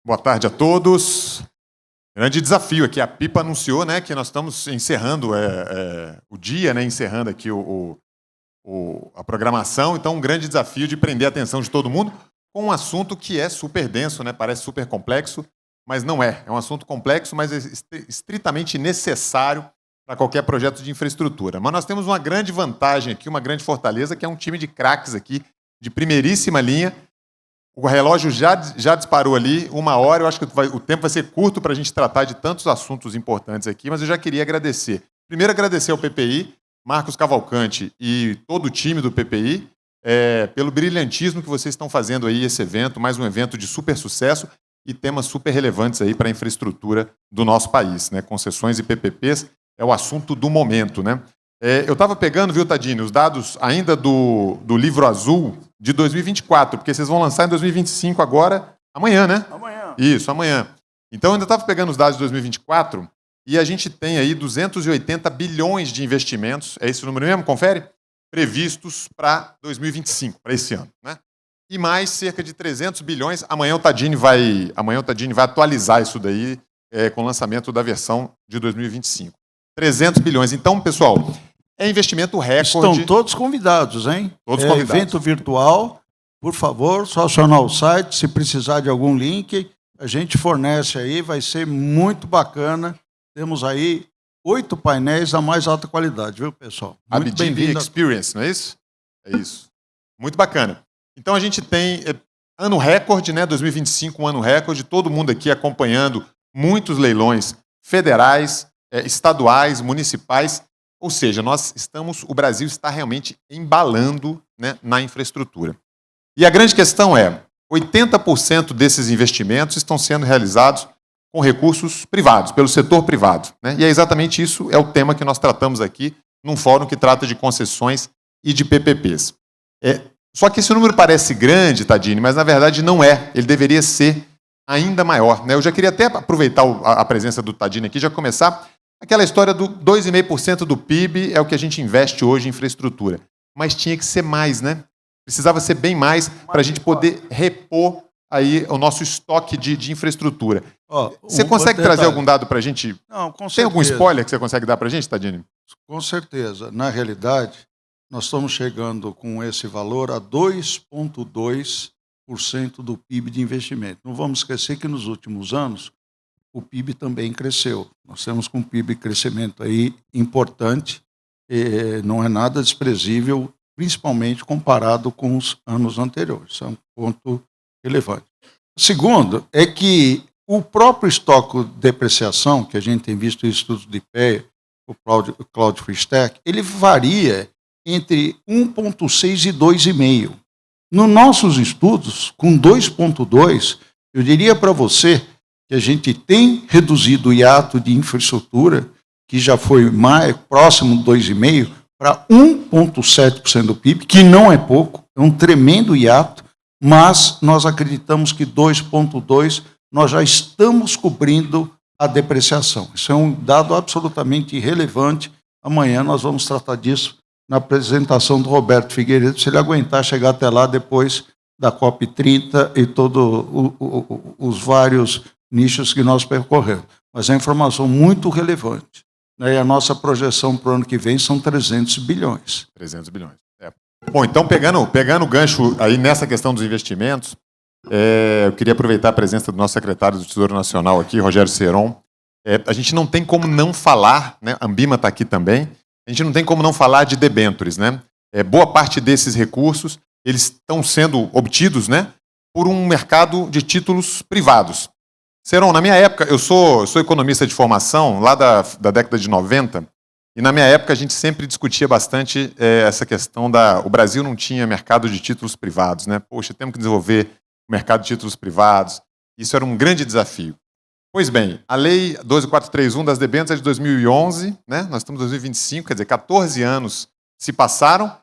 Boa tarde a todos. Grande desafio aqui. A Pipa anunciou, né, que nós estamos encerrando o dia, né, encerrando aqui a programação. Então, um grande desafio de prender a atenção de todo mundo com um assunto que é super denso, né, parece super complexo, mas não é. É um assunto complexo, mas é estritamente necessário para qualquer projeto de infraestrutura. Mas nós temos uma grande vantagem aqui, uma grande fortaleza, que é um time de craques aqui, de primeiríssima linha. O relógio já disparou ali, 1 hora. Eu acho que o tempo vai ser curto para a gente tratar de tantos assuntos importantes aqui, mas eu já queria agradecer. Primeiro, agradecer ao PPI, Marcos Cavalcante e todo o time do PPI, pelo brilhantismo que vocês estão fazendo aí esse evento, mais um evento de super sucesso e temas super relevantes aí para a infraestrutura do nosso país, né? Concessões e PPPs é o assunto do momento, né? Eu estava pegando, viu, Tadini, os dados ainda do livro azul de 2024, porque vocês vão lançar em 2025 agora, amanhã, né? Amanhã. Isso, amanhã. Então, eu ainda estava pegando os dados de 2024 e a gente tem aí 280 bilhões de investimentos, é esse o número mesmo? Confere? Previstos para 2025, para esse ano, né? E mais cerca de 300 bilhões. Amanhã o Tadini vai atualizar isso daí com o lançamento da versão de 2025. 300 bilhões. Então, pessoal, é investimento recorde. Estão todos convidados, hein? Todos convidados. Evento virtual, por favor, só acionar o site, se precisar de algum link, a gente fornece aí, vai ser muito bacana. Temos aí 8 painéis da mais alta qualidade, viu, pessoal? Muito bem-vindo. Experience, não é isso? É isso. Muito bacana. Então, a gente tem ano recorde, né? 2025, um ano recorde, todo mundo aqui acompanhando muitos leilões federais, estaduais, municipais, ou seja, o Brasil está realmente embalando, né, na infraestrutura. E a grande questão é, 80% desses investimentos estão sendo realizados com recursos privados, pelo setor privado, né? E é exatamente isso, é o tema que nós tratamos aqui, num fórum que trata de concessões e de PPPs. Só que esse número parece grande, Tadini, mas na verdade não é, ele deveria ser ainda maior, né? Eu já queria até aproveitar a presença do Tadini aqui, já começar. Aquela história do 2,5% do PIB é o que a gente investe hoje em infraestrutura. Mas tinha que ser mais, né? Precisava ser bem mais para a gente poder repor aí o nosso estoque de infraestrutura. Você consegue trazer algum dado para a gente? Não, com certeza. Tem algum spoiler que você consegue dar para a gente, Tadini? Com certeza. Na realidade, nós estamos chegando com esse valor a 2,2% do PIB de investimento. Não vamos esquecer que nos últimos anos o PIB também cresceu. Nós temos com o PIB crescimento aí importante, não é nada desprezível, principalmente comparado com os anos anteriores. Isso é um ponto relevante. O segundo é que o próprio estoque de depreciação, que a gente tem visto em estudos de IPEA, o Cloud Free Stack, ele varia entre 1,6 e 2,5. Nos nossos estudos, com 2,2, eu diria para você que a gente tem reduzido o hiato de infraestrutura, que já foi mais próximo de 2,5%, para 1,7% do PIB, que não é pouco, é um tremendo hiato, mas nós acreditamos que 2,2% nós já estamos cobrindo a depreciação. Isso é um dado absolutamente relevante. Amanhã nós vamos tratar disso na apresentação do Roberto Figueiredo, se ele aguentar chegar até lá depois da COP30 e todos os vários nichos que nós percorremos. Mas é uma informação muito relevante. E a nossa projeção para o ano que vem são 300 bilhões. 300 bilhões. Bom, então, pegando o gancho aí nessa questão dos investimentos, eu queria aproveitar a presença do nosso secretário do Tesouro Nacional aqui, Rogério Ceron. A gente não tem como não falar, né? A Ambima está aqui também, a gente não tem como não falar de debêntures, né? Boa parte desses recursos, eles estão sendo obtidos, né, por um mercado de títulos privados. Ceron, na minha época, eu sou economista de formação, lá da década de 90, e na minha época a gente sempre discutia bastante essa questão o Brasil não tinha mercado de títulos privados, né? Poxa, temos que desenvolver o mercado de títulos privados. Isso era um grande desafio. Pois bem, a Lei 12.431 das debêntures é de 2011, né? Nós estamos em 2025, quer dizer, 14 anos se passaram,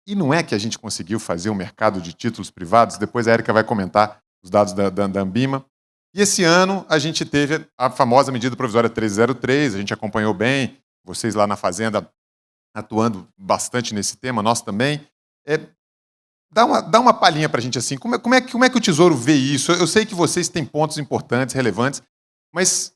e não é que a gente conseguiu fazer um mercado de títulos privados, depois a Érica vai comentar os dados da Ambima. E esse ano a gente teve a famosa medida provisória 1303, a gente acompanhou bem, vocês lá na Fazenda atuando bastante nesse tema, nós também. dá uma palhinha para a gente assim. Como é que o Tesouro vê isso? Eu sei que vocês têm pontos importantes, relevantes, mas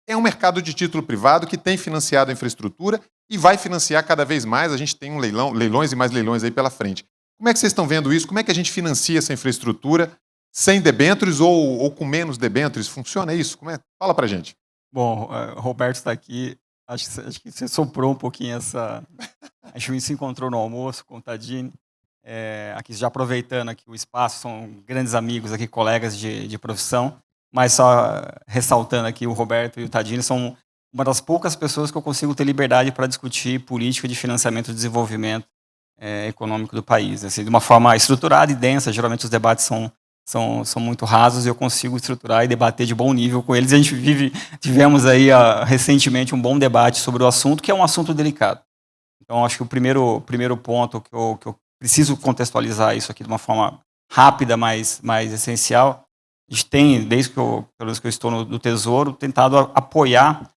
é um mercado de título privado que tem financiado a infraestrutura e vai financiar cada vez mais. A gente tem um leilões e mais leilões aí pela frente. Como é que vocês estão vendo isso? Como é que a gente financia essa infraestrutura sem debêntures ou com menos debêntures? Funciona isso? Fala para a gente. Bom, o Roberto está aqui. Acho que você soprou um pouquinho essa. A gente se encontrou no almoço com o Tadini. Aqui já aproveitando aqui o espaço, são grandes amigos aqui, colegas de profissão, mas só ressaltando aqui, o Roberto e o Tadini são uma das poucas pessoas que eu consigo ter liberdade para discutir política de financiamento e desenvolvimento econômico do país, assim, de uma forma estruturada e densa. Geralmente os debates são muito rasos e eu consigo estruturar e debater de bom nível com eles. A gente tivemos aí recentemente um bom debate sobre o assunto, que é um assunto delicado. Então, acho que o primeiro ponto que eu preciso contextualizar isso aqui de uma forma rápida, mas essencial. A gente tem, desde que eu estou no Tesouro, tentado apoiar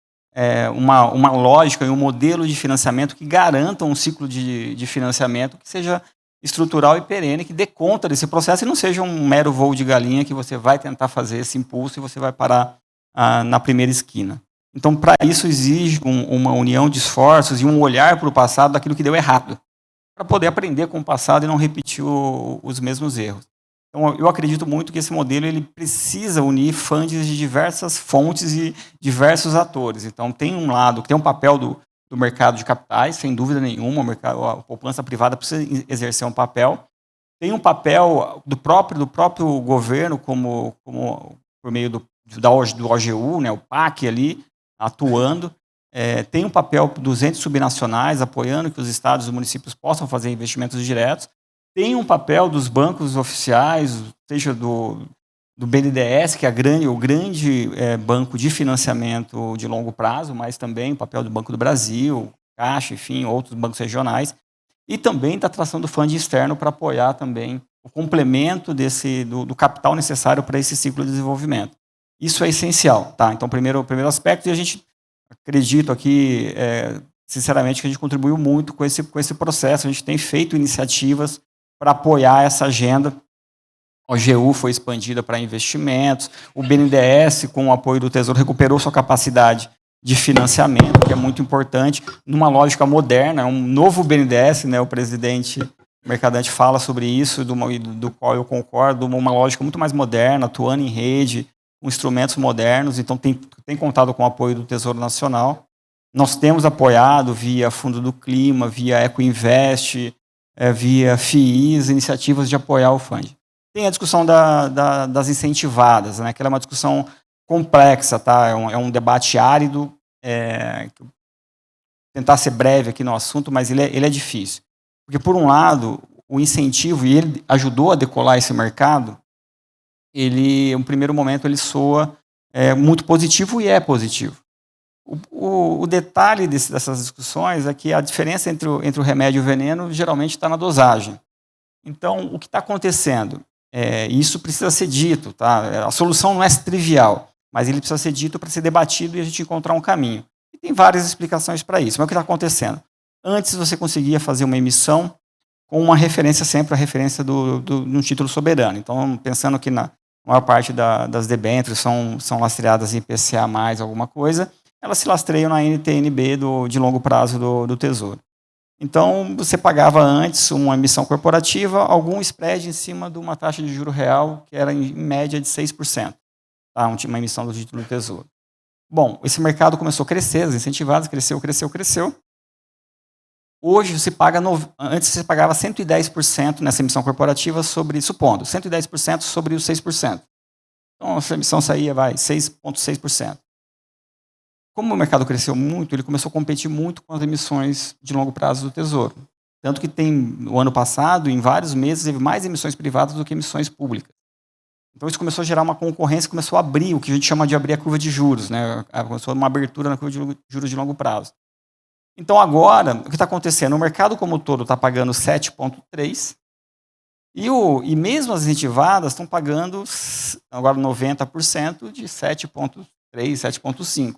uma lógica e um modelo de financiamento que garanta um ciclo de financiamento que seja estrutural e perene, que dê conta desse processo e não seja um mero voo de galinha que você vai tentar fazer esse impulso e você vai parar na primeira esquina. Então, para isso, exige uma união de esforços e um olhar para o passado daquilo que deu errado, para poder aprender com o passado e não repetir os mesmos erros. Então, eu acredito muito que esse modelo ele precisa unir funds de diversas fontes e diversos atores. Então, tem um lado que tem um papel do mercado de capitais, sem dúvida nenhuma, a poupança privada precisa exercer um papel. Tem um papel do próprio governo, como por meio do OGU, né, o PAC ali, atuando. Tem um papel dos entes subnacionais, apoiando que os estados e os municípios possam fazer investimentos diretos. Tem um papel dos bancos oficiais, seja do BNDES, que é o grande banco de financiamento de longo prazo, mas também o papel do Banco do Brasil, Caixa, enfim, outros bancos regionais. E também da atração do fundo externo para apoiar também o complemento do capital necessário para esse ciclo de desenvolvimento. Isso é essencial. Tá? Então, primeiro aspecto, e a gente acredito aqui, sinceramente, que a gente contribuiu muito com esse processo. A gente tem feito iniciativas para apoiar essa agenda. A OGU foi expandida para investimentos. O BNDES, com o apoio do Tesouro, recuperou sua capacidade de financiamento, que é muito importante, numa lógica moderna. Um novo BNDES, né, o presidente Mercadante fala sobre isso, do qual eu concordo, uma lógica muito mais moderna, atuando em rede, com instrumentos modernos. Então, tem contado com o apoio do Tesouro Nacional. Nós temos apoiado via Fundo do Clima, via Ecoinvest, via FIIs, iniciativas de apoiar o fundo. Tem a discussão das incentivadas, né, que é uma discussão complexa, tá? É um debate árido, tentar ser breve aqui no assunto, mas ele é difícil. Porque, por um lado, o incentivo, e ele ajudou a decolar esse mercado, no primeiro momento, ele soa muito positivo e é positivo. O detalhe dessas discussões é que a diferença entre o remédio e o veneno geralmente está na dosagem. Então, o que está acontecendo? Isso precisa ser dito. Tá? A solução não é trivial, mas ele precisa ser dito para ser debatido e a gente encontrar um caminho. E tem várias explicações para isso. Mas o que está acontecendo? Antes você conseguia fazer uma emissão com uma referência, sempre a referência de título soberano. Então, pensando que na maior parte das debêntures são lastreadas em IPCA mais alguma coisa, elas se lastreiam na NTNB de longo prazo do Tesouro. Então, você pagava antes uma emissão corporativa, algum spread em cima de uma taxa de juro real, que era em média de 6%, tá? Uma emissão do título do Tesouro. Bom, esse mercado começou a crescer, as incentivadas cresceu. Hoje, antes você pagava 110% nessa emissão corporativa supondo, 110% sobre os 6%. Então, essa emissão saía, 6,6%. Como o mercado cresceu muito, ele começou a competir muito com as emissões de longo prazo do Tesouro. Tanto que no ano passado, em vários meses, teve mais emissões privadas do que emissões públicas. Então, isso começou a gerar uma concorrência, começou a abrir, o que a gente chama de abrir a curva de juros, né? Começou uma abertura na curva de juros de longo prazo. Então, agora, o que está acontecendo? O mercado como um todo está pagando 7,3%, e mesmo as incentivadas estão pagando agora 90% de 7,3%, 7,5%.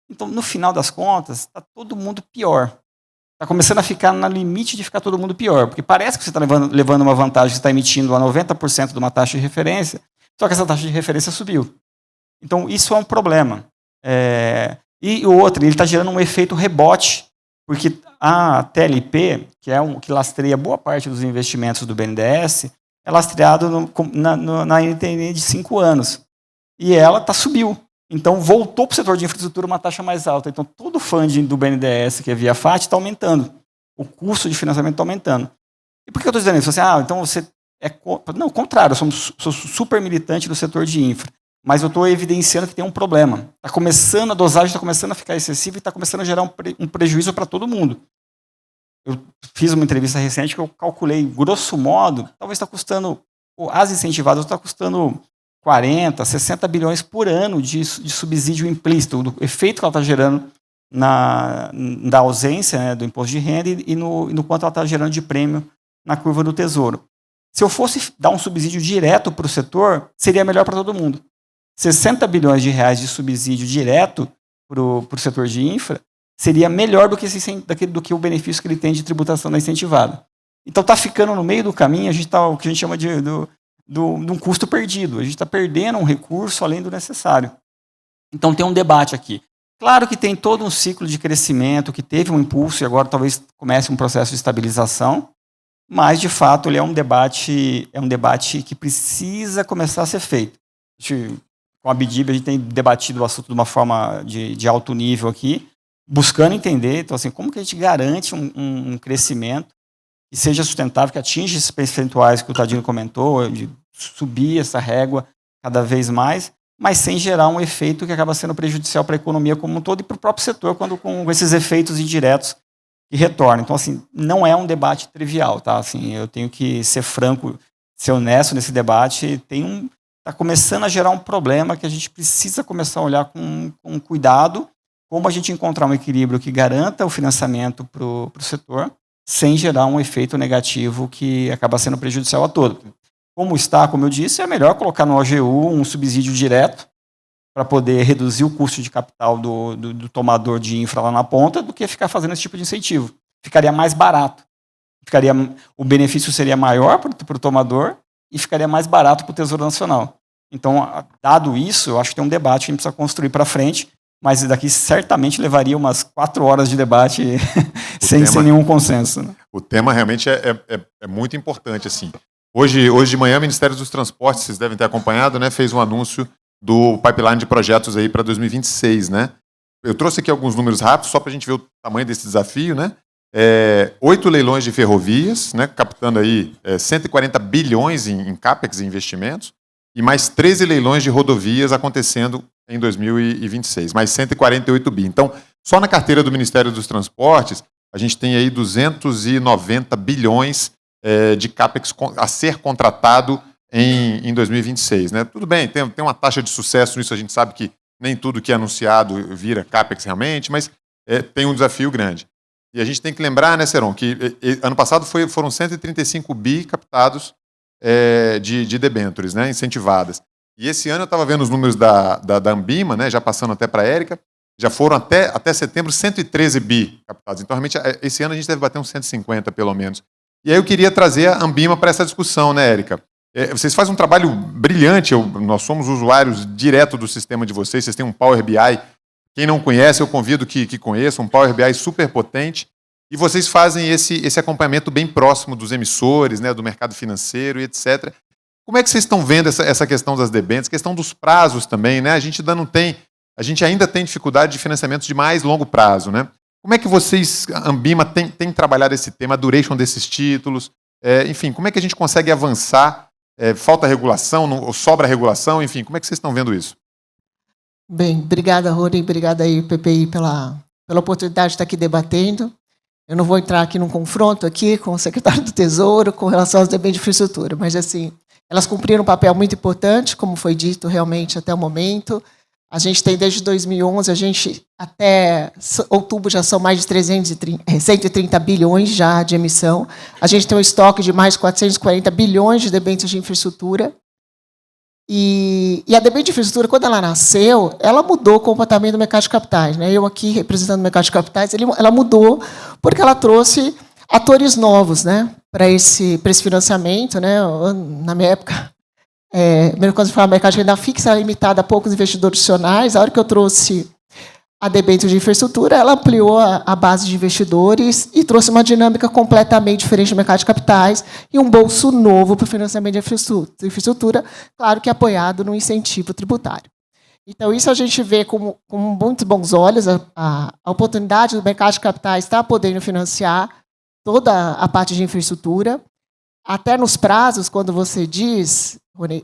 Então, no final das contas, está todo mundo pior. está começando a ficar no limite de ficar todo mundo pior, porque parece que você está levando uma vantagem, você está emitindo a 90% de uma taxa de referência, só que essa taxa de referência subiu. Então, isso é um problema. E o outro, ele está gerando um efeito rebote, porque a TLP, que lastreia boa parte dos investimentos do BNDES, é lastreado na NTN de 5 anos. E ela subiu. Então, voltou para o setor de infraestrutura uma taxa mais alta. Então, todo o funding do BNDES, que é via FAT, está aumentando. O custo de financiamento está aumentando. E por que eu estou dizendo isso? Você, então você é... Não, ao contrário, eu sou super militante do setor de infra. Mas eu estou evidenciando que tem um problema. A dosagem está começando a ficar excessiva e está começando a gerar um prejuízo para todo mundo. Eu fiz uma entrevista recente que eu calculei, grosso modo, talvez está custando, as incentivadas está custando 40, 60 bilhões por ano de subsídio implícito, do efeito que ela está gerando da ausência, né, do imposto de renda e no quanto ela está gerando de prêmio na curva do Tesouro. Se eu fosse dar um subsídio direto para o setor, seria melhor para todo mundo. 60 bilhões de reais de subsídio direto para o setor de infra seria melhor do que o benefício que ele tem de tributação da incentivada. Então está ficando no meio do caminho, o que a gente chama de um custo perdido. A gente está perdendo um recurso além do necessário. Então tem um debate aqui. Claro que tem todo um ciclo de crescimento, que teve um impulso e agora talvez comece um processo de estabilização, mas de fato ele é um debate que precisa começar a ser feito. Com a BDIB, a gente tem debatido o assunto de uma forma de alto nível aqui, buscando entender, então, assim, como que a gente garante um crescimento que seja sustentável, que atinja esses percentuais que o Tadino comentou, de subir essa régua cada vez mais, mas sem gerar um efeito que acaba sendo prejudicial para a economia como um todo e para o próprio setor, quando com esses efeitos indiretos que retornam. Então, assim, não é um debate trivial, tá? Assim, eu tenho que ser franco, ser honesto nesse debate. Está começando a gerar um problema que a gente precisa começar a olhar com cuidado, como a gente encontrar um equilíbrio que garanta o financiamento para o setor, sem gerar um efeito negativo que acaba sendo prejudicial a todo. Como eu disse, é melhor colocar no OGU um subsídio direto para poder reduzir o custo de capital do tomador de infra lá na ponta, do que ficar fazendo esse tipo de incentivo. Ficaria mais barato. O benefício seria maior para o tomador e ficaria mais barato para o Tesouro Nacional. Então, dado isso, eu acho que tem um debate que a gente precisa construir para frente, mas daqui certamente levaria umas 4 horas de debate sem nenhum consenso. Né? O tema realmente é muito importante. Assim. Hoje de manhã, o Ministério dos Transportes, vocês devem ter acompanhado, né, fez um anúncio do pipeline de projetos aí para 2026. Né? Eu trouxe aqui alguns números rápidos, só para a gente ver o tamanho desse desafio. Né? 8 leilões de ferrovias, né, captando aí 140 bilhões em CAPEX e investimentos, e mais 13 leilões de rodovias acontecendo em 2026, mais 148 bi. Então, só na carteira do Ministério dos Transportes, a gente tem aí 290 bilhões de CAPEX a ser contratado em 2026. Né? Tudo bem, tem uma taxa de sucesso nisso, a gente sabe que nem tudo que é anunciado vira CAPEX realmente, mas tem um desafio grande. E a gente tem que lembrar, né, Seron, que ano passado foram 135 bi captados de debêntures, né, incentivadas. E esse ano eu estava vendo os números da Ambima, né, já passando até para a Érica, já foram até setembro 113 bi captados. Então, realmente, esse ano a gente deve bater uns 150, pelo menos. E aí eu queria trazer a Ambima para essa discussão, né, Érica? Vocês fazem um trabalho brilhante, nós somos usuários direto do sistema de vocês têm um Power BI. Quem não conhece, eu convido que conheça, um Power BI super potente. E vocês fazem esse acompanhamento bem próximo dos emissores, né, do mercado financeiro e etc. Como é que vocês estão vendo essa questão das debêntures, questão dos prazos também, né? A gente ainda tem dificuldade de financiamentos de mais longo prazo, né? Como é que vocês, a Ambima, tem trabalhado esse tema, a duration desses títulos? Enfim, como é que a gente consegue avançar? Falta regulação, ou sobra regulação? Enfim, como é que vocês estão vendo isso? Bem, obrigada, Rony, obrigada aí, PPI, pela oportunidade de estar aqui debatendo. Eu não vou entrar aqui num confronto aqui com o secretário do Tesouro com relação aos debêntures de infraestrutura, mas, assim, elas cumpriram um papel muito importante, como foi dito realmente até o momento. A gente tem, desde 2011, até outubro já são mais de 130 bilhões já de emissão. A gente tem um estoque de mais de 440 bilhões de debêntures de infraestrutura. E a debênture de infraestrutura, quando ela nasceu, ela mudou o comportamento do mercado de capitais. Né? Eu aqui, representando o mercado de capitais, ela mudou porque ela trouxe atores novos, né, para esse financiamento. Né? Na minha época, quando a gente fala mercado de renda fixa, era limitado a poucos investidores institucionais. A hora que eu trouxe a debênture de infraestrutura, ela ampliou a base de investidores e trouxe uma dinâmica completamente diferente do mercado de capitais e um bolso novo para o financiamento de infraestrutura, claro que apoiado no incentivo tributário. Então, isso a gente vê com muitos bons olhos, a oportunidade do mercado de capitais está podendo financiar toda a parte de infraestrutura, até nos prazos, quando você diz,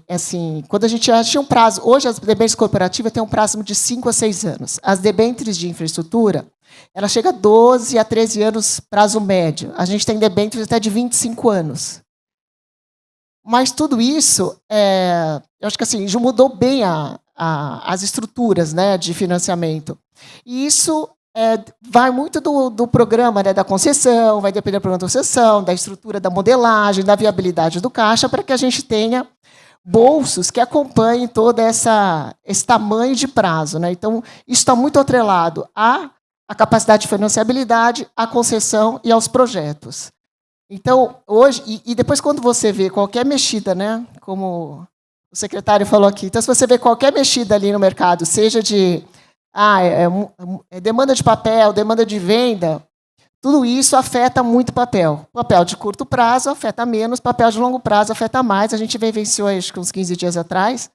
assim, quando a gente já tinha um prazo, hoje as debêntures corporativas têm um prazo de 5 a 6 anos. As debêntures de infraestrutura, ela chega a 12 a 13 anos, prazo médio. A gente tem debêntures até de 25 anos. Mas tudo isso, eu acho que assim, já mudou bem as estruturas, né, de financiamento. E isso vai muito do programa, né, da concessão, vai depender do programa da concessão, da estrutura da modelagem, da viabilidade do caixa, para que a gente tenha bolsos que acompanhem todo esse tamanho de prazo. Né? Então, isso está muito atrelado à capacidade de financiabilidade, à concessão e aos projetos. Então, hoje, e depois quando você vê qualquer mexida, né, como o secretário falou aqui, então se você vê qualquer mexida ali no mercado, seja de demanda de papel, demanda de venda, tudo isso afeta muito papel. Papel de curto prazo afeta menos, papel de longo prazo afeta mais. A gente vivenciou, acho que uns 15 dias atrás,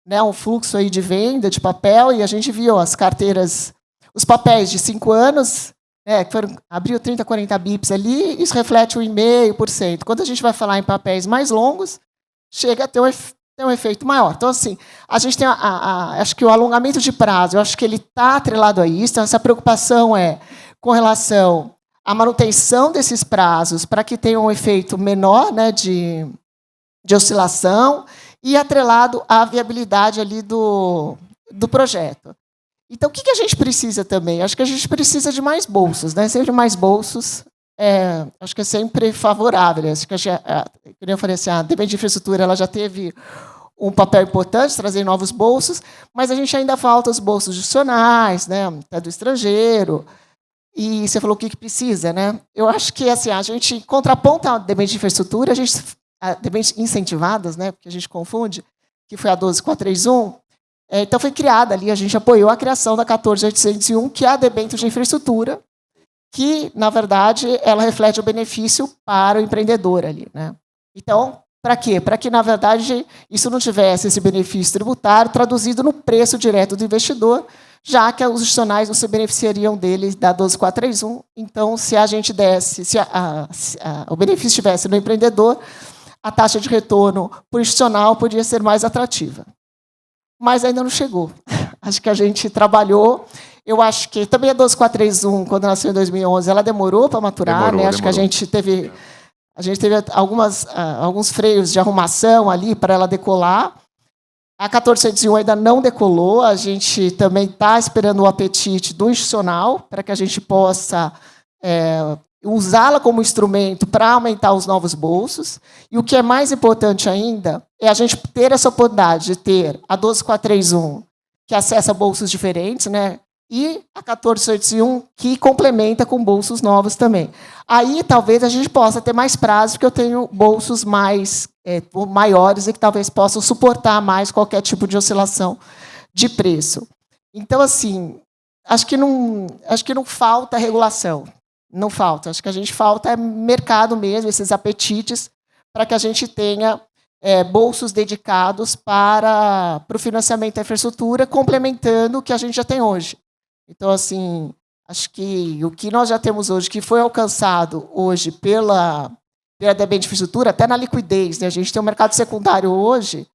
né, um fluxo aí de venda de papel, e a gente viu as carteiras, os papéis de 5 anos, que abriu 30, 40 bips ali, isso reflete 1,5%. Quando a gente vai falar em papéis mais longos, chega a ter um efeito maior. Então, assim, a gente tem, acho que o alongamento de prazo, eu acho que ele está atrelado a isso. Então, essa preocupação com relação à manutenção desses prazos para que tenha um efeito menor, né, de oscilação e atrelado à viabilidade ali do projeto. Então, o que a gente precisa também? Acho que a gente precisa de mais bolsos. Né? Sempre mais bolsos, acho que é sempre favorável. Acho que eu falei assim, a debênture de infraestrutura ela já teve um papel importante, trazer novos bolsos, mas a gente ainda falta os bolsos adicionais, né, até do estrangeiro. E você falou o que precisa, né? Eu acho que assim, a gente contraponta a debênture de infraestrutura, a debêntures incentivadas, né, porque a gente confunde, que foi a 12431. Então, foi criada ali, a gente apoiou a criação da 14801, que é a debênture de infraestrutura, que, na verdade, ela reflete o benefício para o empreendedor ali. Né? Então, para quê? Para que, na verdade, isso não tivesse esse benefício tributário traduzido no preço direto do investidor, já que os institucionais não se beneficiariam dele da 12431. Então, se a gente desse, o benefício estivesse no empreendedor, a taxa de retorno por institucional podia ser mais atrativa. Mas ainda não chegou. Acho que a gente trabalhou. Eu acho que também a 12431, quando nasceu em 2011, ela demorou para maturar. Né? Acho que a gente teve alguns freios de arrumação ali para ela decolar. A 14801 ainda não decolou. A gente também está esperando o apetite do institucional para que a gente possa usá-la como instrumento para aumentar os novos bolsos. E o que é mais importante ainda é a gente ter essa oportunidade de ter a 12431, que acessa bolsos diferentes, né? E a 14801, que complementa com bolsos novos também. Aí, talvez, a gente possa ter mais prazo, porque eu tenho bolsos maiores e que talvez possam suportar mais qualquer tipo de oscilação de preço. Então, assim, acho que não falta regulação. Não falta. Acho que a gente falta mercado mesmo, esses apetites, para que a gente tenha bolsos dedicados para o financiamento da infraestrutura, complementando o que a gente já tem hoje. Então, assim, acho que o que nós já temos hoje, que foi alcançado hoje pela debênture de infraestrutura, até na liquidez, né? A gente tem um mercado secundário hoje,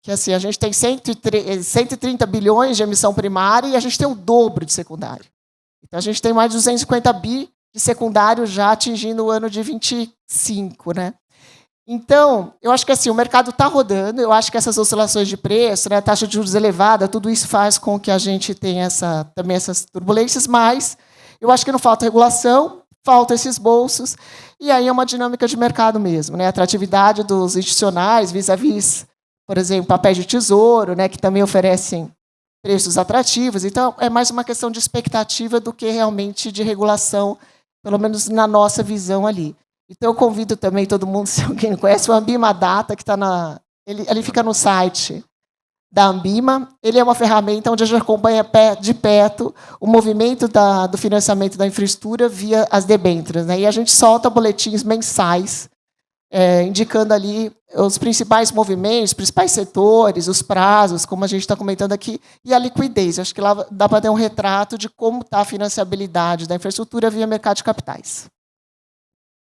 que assim, a gente tem 130 bilhões de emissão primária e a gente tem o dobro de secundário. Então, a gente tem mais de 250 bi de secundário já atingindo o ano de 25, né? Então, eu acho que assim, o mercado está rodando, eu acho que essas oscilações de preço, né, taxa de juros elevada, tudo isso faz com que a gente tenha também essas turbulências, mas eu acho que não falta regulação, faltam esses bolsos, e aí é uma dinâmica de mercado mesmo, né? A atratividade dos institucionais vis-à-vis por exemplo, papéis de tesouro, né, que também oferecem preços atrativos. Então, é mais uma questão de expectativa do que realmente de regulação, pelo menos na nossa visão ali. Então, eu convido também todo mundo, se alguém não conhece, o Ambima Data, que está ele fica no site da Ambima. Ele é uma ferramenta onde a gente acompanha de perto o movimento do financiamento da infraestrutura via as debêntures, né? E a gente solta boletins mensais, indicando ali os principais movimentos, os principais setores, os prazos, como a gente está comentando aqui, e a liquidez. Acho que lá dá para ter um retrato de como está a financiabilidade da infraestrutura via mercado de capitais.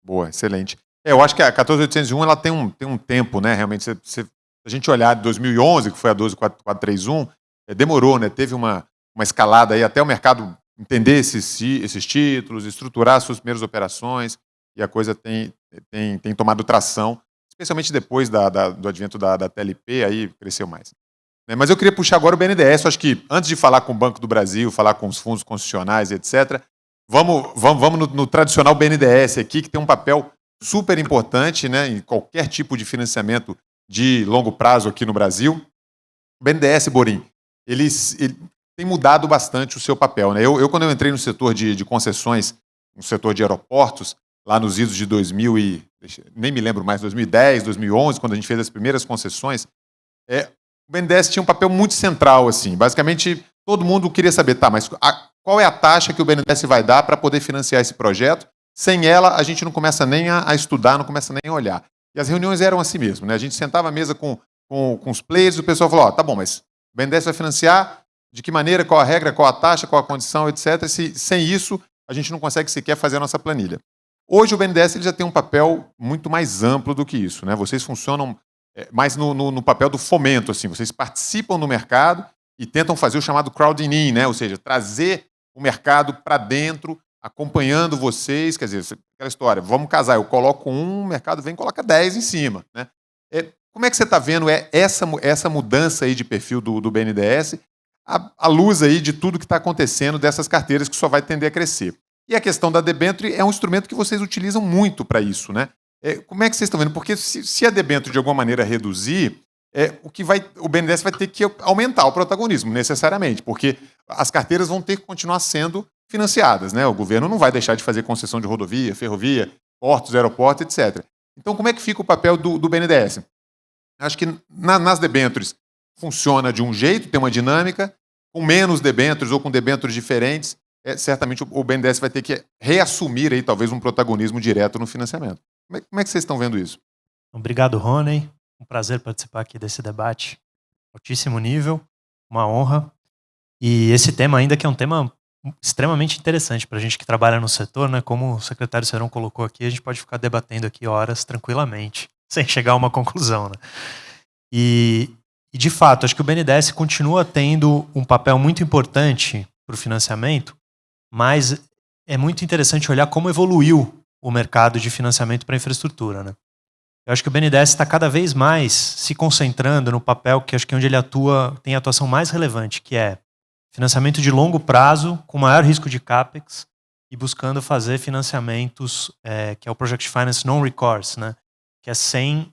Boa, excelente. Eu acho que a 14801 ela tem um tempo, né? Realmente, se a gente olhar de 2011, que foi a 12431, demorou, né? Teve uma escalada aí até o mercado entender esses títulos, estruturar as suas primeiras operações, e a coisa tem tomado tração, especialmente depois do advento da TLP, aí cresceu mais. Mas eu queria puxar agora o BNDES. Eu acho que antes de falar com o Banco do Brasil, falar com os fundos concessionais, etc., vamos no tradicional BNDES aqui, que tem um papel super importante, né, em qualquer tipo de financiamento de longo prazo aqui no Brasil. O BNDES, Borim, ele tem mudado bastante o seu papel, né? Quando eu entrei no setor de concessões, no setor de aeroportos, lá nos idos de 2000 nem me lembro mais, 2010, 2011, quando a gente fez as primeiras concessões, o BNDES tinha um papel muito central, assim. Basicamente, todo mundo queria saber, tá, mas qual é a taxa que o BNDES vai dar para poder financiar esse projeto? Sem ela, a gente não começa nem a estudar, não começa nem a olhar. E as reuniões eram assim mesmo, né? A gente sentava à mesa com os players e o pessoal falou, tá bom, mas o BNDES vai financiar, de que maneira, qual a regra, qual a taxa, qual a condição, etc. Sem isso, a gente não consegue sequer fazer a nossa planilha. Hoje o BNDES ele já tem um papel muito mais amplo do que isso, né? Vocês funcionam mais no papel do fomento, assim. Vocês participam do mercado e tentam fazer o chamado crowding in, né? Ou seja, trazer o mercado para dentro, acompanhando vocês, quer dizer, aquela história, vamos casar, eu coloco o mercado vem e coloca 10 em cima, né? Como é que você está vendo essa mudança aí de perfil do BNDES, à luz aí de tudo que está acontecendo dessas carteiras que só vai tender a crescer? E a questão da debênture é um instrumento que vocês utilizam muito para isso, né? Como é que vocês estão vendo? Porque se a debênture de alguma maneira reduzir, o BNDES vai ter que aumentar o protagonismo, necessariamente, porque as carteiras vão ter que continuar sendo financiadas, né? O governo não vai deixar de fazer concessão de rodovia, ferrovia, portos, aeroportos, etc. Então, como é que fica o papel do BNDES? Acho que nas debêntures funciona de um jeito, tem uma dinâmica, com menos debêntures ou com debêntures diferentes, certamente o BNDES vai ter que reassumir aí talvez um protagonismo direto no financiamento. Como é que vocês estão vendo isso? Obrigado, Rony. Um prazer participar aqui desse debate. Altíssimo nível, uma honra. E esse tema ainda que é um tema extremamente interessante para a gente que trabalha no setor, né? Como o secretário Serão colocou aqui, a gente pode ficar debatendo aqui horas tranquilamente, sem chegar a uma conclusão, né? E de fato, acho que o BNDES continua tendo um papel muito importante para o financiamento, mas é muito interessante olhar como evoluiu o mercado de financiamento para infraestrutura, né? Eu acho que o BNDES está cada vez mais se concentrando no papel que acho que é onde ele tem a atuação mais relevante, que é financiamento de longo prazo, com maior risco de CAPEX, e buscando fazer financiamentos, que é o Project Finance Non-Recourse, né? Que é sem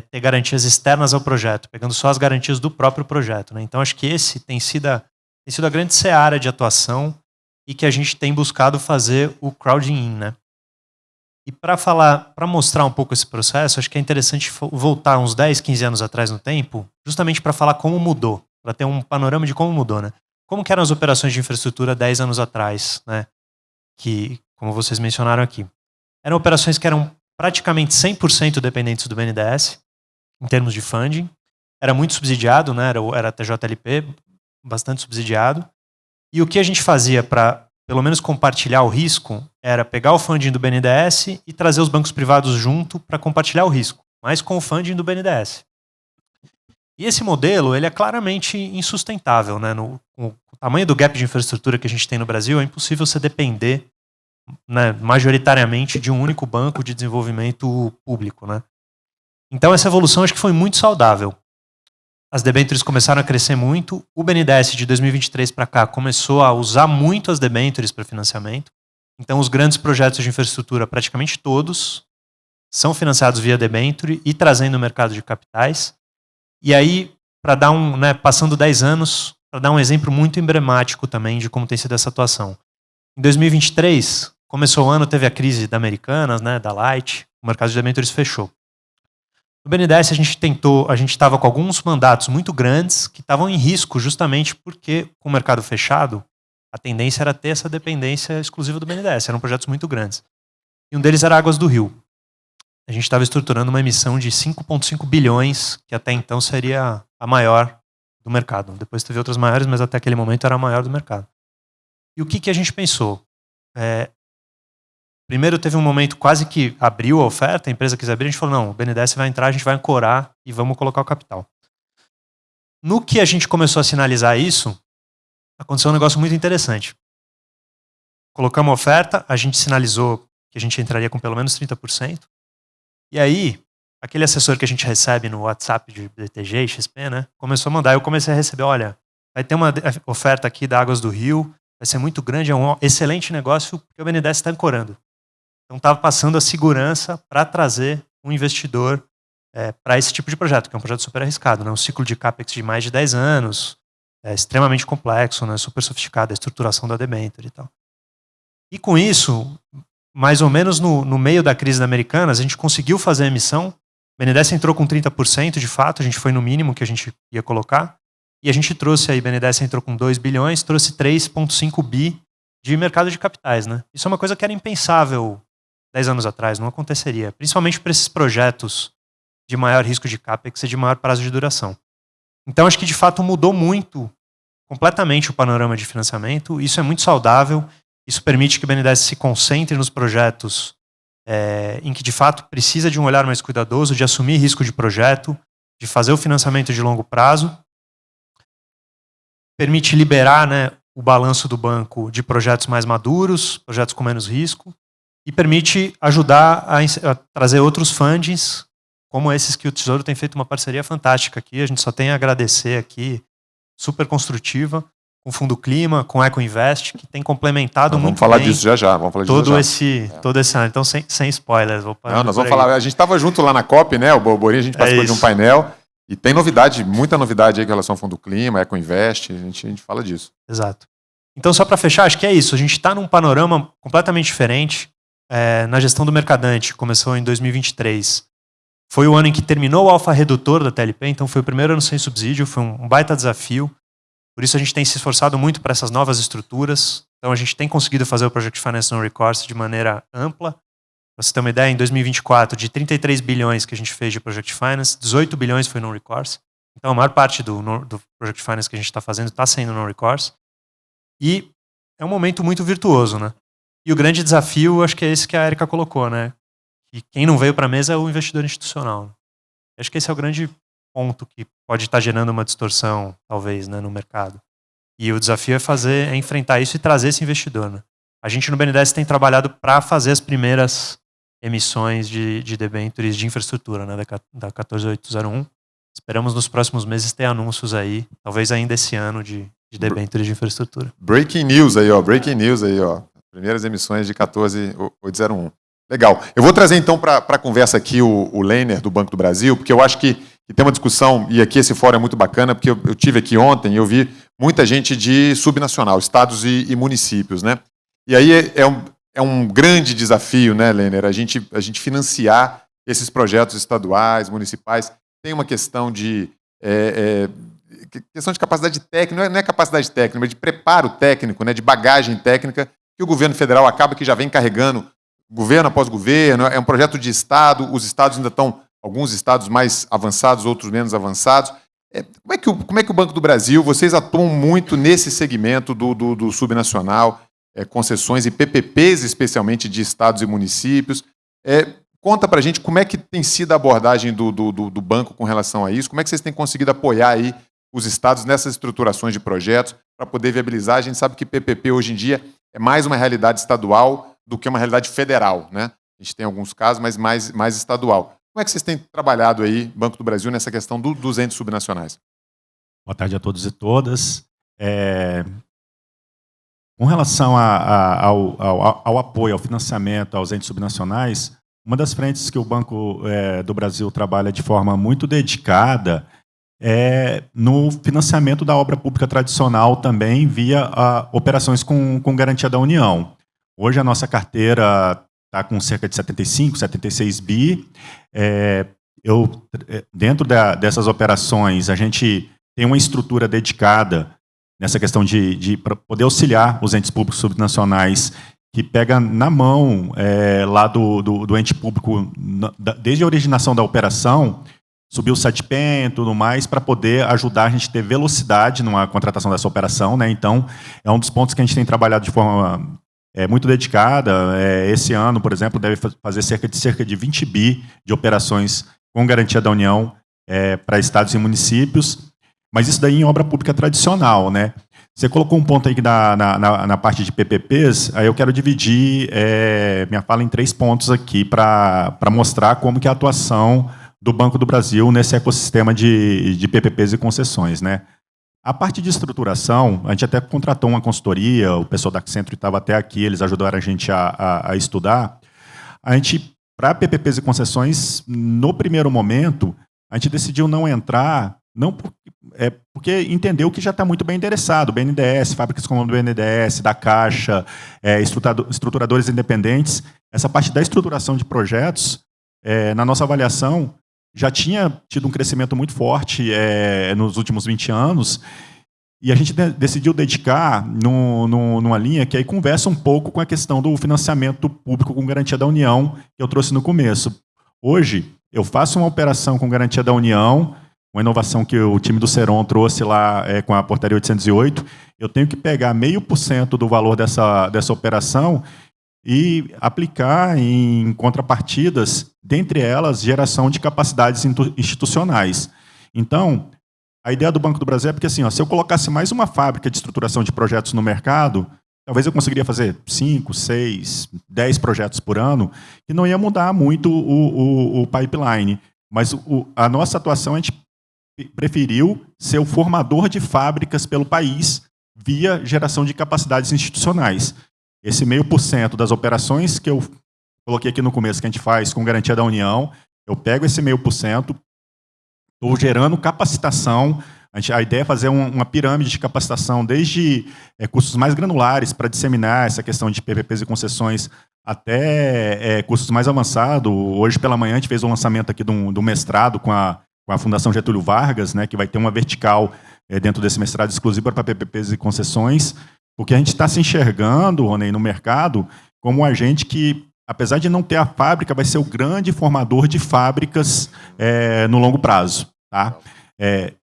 ter garantias externas ao projeto, pegando só as garantias do próprio projeto, né? Então acho que esse tem sido a grande seara de atuação e que a gente tem buscado fazer o crowding in, né? E para mostrar um pouco esse processo, acho que é interessante voltar uns 10, 15 anos atrás no tempo, justamente para falar como mudou, para ter um panorama de como mudou, né? Como que eram as operações de infraestrutura 10 anos atrás, né? Que, como vocês mencionaram aqui, eram operações que eram praticamente 100% dependentes do BNDES, em termos de funding. Era muito subsidiado, né? Era TJLP, bastante subsidiado. E o que a gente fazia para, pelo menos, compartilhar o risco, era pegar o funding do BNDES e trazer os bancos privados junto para compartilhar o risco, mas com o funding do BNDES. E esse modelo, ele é claramente insustentável, né? Com o tamanho do gap de infraestrutura que a gente tem no Brasil, é impossível você depender, né, majoritariamente de um único banco de desenvolvimento público, né? Então essa evolução acho que foi muito saudável. As debêntures começaram a crescer muito, o BNDES de 2023 para cá começou a usar muito as debêntures para financiamento. Então os grandes projetos de infraestrutura, praticamente todos, são financiados via debênture e trazendo o mercado de capitais. E aí, para dar passando 10 anos, para dar um exemplo muito emblemático também de como tem sido essa atuação. Em 2023, começou o ano, teve a crise da Americanas, né, da Light, o mercado de debêntures fechou. No BNDES, a gente estava com alguns mandatos muito grandes que estavam em risco justamente porque, com o mercado fechado, a tendência era ter essa dependência exclusiva do BNDES. Eram projetos muito grandes. E um deles era Águas do Rio. A gente estava estruturando uma emissão de 5,5 bilhões, que até então seria a maior do mercado. Depois teve outras maiores, mas até aquele momento era a maior do mercado. E o que a gente pensou? Primeiro teve um momento quase que abriu a oferta, a empresa quis abrir, a gente falou, não, o BNDES vai entrar, a gente vai ancorar e vamos colocar o capital. No que a gente começou a sinalizar isso, aconteceu um negócio muito interessante. Colocamos a oferta, a gente sinalizou que a gente entraria com pelo menos 30%. E aí, aquele assessor que a gente recebe no WhatsApp de BTG e XP, né, começou a mandar. Eu comecei a receber, olha, vai ter uma oferta aqui da Águas do Rio, vai ser muito grande, é um excelente negócio, porque o BNDES está ancorando. Então, estava passando a segurança para trazer um investidor para esse tipo de projeto, que é um projeto super arriscado, né? Um ciclo de CAPEX de mais de 10 anos, extremamente complexo, né? Super sofisticado, a estruturação da debênture e tal. E com isso, mais ou menos no meio da crise da Americanas, a gente conseguiu fazer a emissão, o BNDES entrou com 30% de fato, a gente foi no mínimo que a gente ia colocar, e a gente trouxe aí, o BNDES entrou com 2 bilhões, trouxe 3,5 bi de mercado de capitais, né? Isso é uma coisa que era impensável 10 anos atrás, não aconteceria. Principalmente para esses projetos de maior risco de CAPEX e de maior prazo de duração. Então, acho que de fato mudou muito, completamente o panorama de financiamento. Isso é muito saudável. Isso permite que o BNDES se concentre nos projetos em que de fato precisa de um olhar mais cuidadoso, de assumir risco de projeto, de fazer o financiamento de longo prazo. Permite liberar, né, o balanço do banco de projetos mais maduros, projetos com menos risco. E permite ajudar a trazer outros fundings, como esses que o Tesouro tem feito uma parceria fantástica aqui. A gente só tem a agradecer aqui, super construtiva, com o Fundo Clima, com o Eco Invest, que tem complementado muito bem. Vamos falar disso já. Vamos falar disso todo esse ano. Então, sem spoilers. Não, nós vamos falar. A gente estava junto lá na COP, né? O Borinha, a gente participou de um painel. E tem novidade, muita novidade aí com relação ao Fundo Clima, Eco Invest. A gente fala disso. Exato. Então, só para fechar, acho que é isso. A gente está num panorama completamente diferente. Na gestão do Mercadante, começou em 2023. Foi o ano em que terminou o alfa redutor da TLP, então foi o primeiro ano sem subsídio, foi um baita desafio. Por isso a gente tem se esforçado muito para essas novas estruturas. Então a gente tem conseguido fazer o Project Finance No Recourse de maneira ampla. Para você ter uma ideia, em 2024, de 33 bilhões que a gente fez de Project Finance, 18 bilhões foi No Recourse. Então a maior parte do Project Finance que a gente está fazendo está sendo No Recourse. E é um momento muito virtuoso, né? E o grande desafio, acho que é esse que a Erika colocou, né? Que quem não veio para a mesa é o investidor institucional. Acho que esse é o grande ponto que pode estar gerando uma distorção, talvez, né, no mercado. E o desafio é enfrentar isso e trazer esse investidor, né? A gente no BNDES tem trabalhado para fazer as primeiras emissões de debêntures de infraestrutura, né, da 14801. Esperamos nos próximos meses ter anúncios aí, talvez ainda esse ano, de debêntures de infraestrutura. Breaking news aí, ó. Primeiras emissões de 14801. Legal. Eu vou trazer então para a conversa aqui o Leiner do Banco do Brasil, porque eu acho que tem uma discussão, e aqui esse fórum é muito bacana, porque eu tive aqui ontem e eu vi muita gente de subnacional, estados e municípios, né? E aí é um grande desafio, né, Leiner, a gente financiar esses projetos estaduais, municipais. Tem uma questão de capacidade técnica, não é capacidade técnica, mas de preparo técnico, né, de bagagem técnica, que o governo federal acaba que já vem carregando, governo após governo, é um projeto de Estado, os estados ainda estão, alguns estados mais avançados, outros menos avançados. Como é que o Banco do Brasil, vocês atuam muito nesse segmento do subnacional, concessões e PPPs, especialmente de estados e municípios. Conta para a gente como é que tem sido a abordagem do banco com relação a isso, como é que vocês têm conseguido apoiar aí os estados nessas estruturações de projetos para poder viabilizar. A gente sabe que PPP hoje em dia é mais uma realidade estadual do que uma realidade federal, né? A gente tem alguns casos, mas mais estadual. Como é que vocês têm trabalhado aí, Banco do Brasil, nessa questão dos entes subnacionais? Boa tarde a todos e todas. Com relação ao apoio, ao financiamento aos entes subnacionais, uma das frentes que o Banco do Brasil trabalha de forma muito dedicada no financiamento da obra pública tradicional também via operações com garantia da União. Hoje a nossa carteira está com cerca de 75, 76 bi. Dentro dessas operações, a gente tem uma estrutura dedicada nessa questão de poder auxiliar os entes públicos subnacionais, que pega na mão lá do ente público, desde a originação da operação, subir o SATPEM e tudo mais, para poder ajudar a gente a ter velocidade numa contratação dessa operação, né? Então, é um dos pontos que a gente tem trabalhado de forma muito dedicada. Esse ano, por exemplo, deve fazer cerca de 20 bi de operações com garantia da União para estados e municípios, mas isso daí em obra pública tradicional, né? Você colocou um ponto aí na parte de PPPs, aí eu quero dividir minha fala em 3 pontos aqui para mostrar como que é a atuação do Banco do Brasil nesse ecossistema de PPPs e concessões, né? A parte de estruturação, a gente até contratou uma consultoria, o pessoal da Accentro estava até aqui, eles ajudaram a gente a estudar. A gente, para PPPs e concessões, no primeiro momento, a gente decidiu não entrar, não porque entendeu que já está muito bem endereçado, BNDES, fábricas como o BNDES, da Caixa, estruturadores independentes. Essa parte da estruturação de projetos, na nossa avaliação, já tinha tido um crescimento muito forte nos últimos 20 anos, e a gente decidiu dedicar numa linha que aí conversa um pouco com a questão do financiamento público com garantia da União, que eu trouxe no começo. Hoje, eu faço uma operação com garantia da União, uma inovação que o time do Seron trouxe lá com a portaria 808, eu tenho que pegar 0,5% do valor dessa operação e aplicar em contrapartidas, dentre elas, geração de capacidades institucionais. Então, a ideia do Banco do Brasil é porque, assim, se eu colocasse mais uma fábrica de estruturação de projetos no mercado, talvez eu conseguiria fazer 5, 6, 10 projetos por ano, que não ia mudar muito o pipeline. Mas a nossa atuação, a gente preferiu ser o formador de fábricas pelo país via geração de capacidades institucionais. Esse 0,5% das operações que eu coloquei aqui no começo, que a gente faz com garantia da União, eu pego esse 0,5%, estou gerando capacitação. A ideia é fazer uma pirâmide de capacitação, desde cursos mais granulares para disseminar essa questão de PPPs e concessões, até cursos mais avançados. Hoje pela manhã a gente fez o lançamento aqui do mestrado com a Fundação Getúlio Vargas, né, que vai ter uma vertical dentro desse mestrado exclusiva para PPPs e concessões, porque a gente está se enxergando, Rony, no mercado como um agente que, apesar de não ter a fábrica, vai ser o grande formador de fábricas no longo prazo. Tá?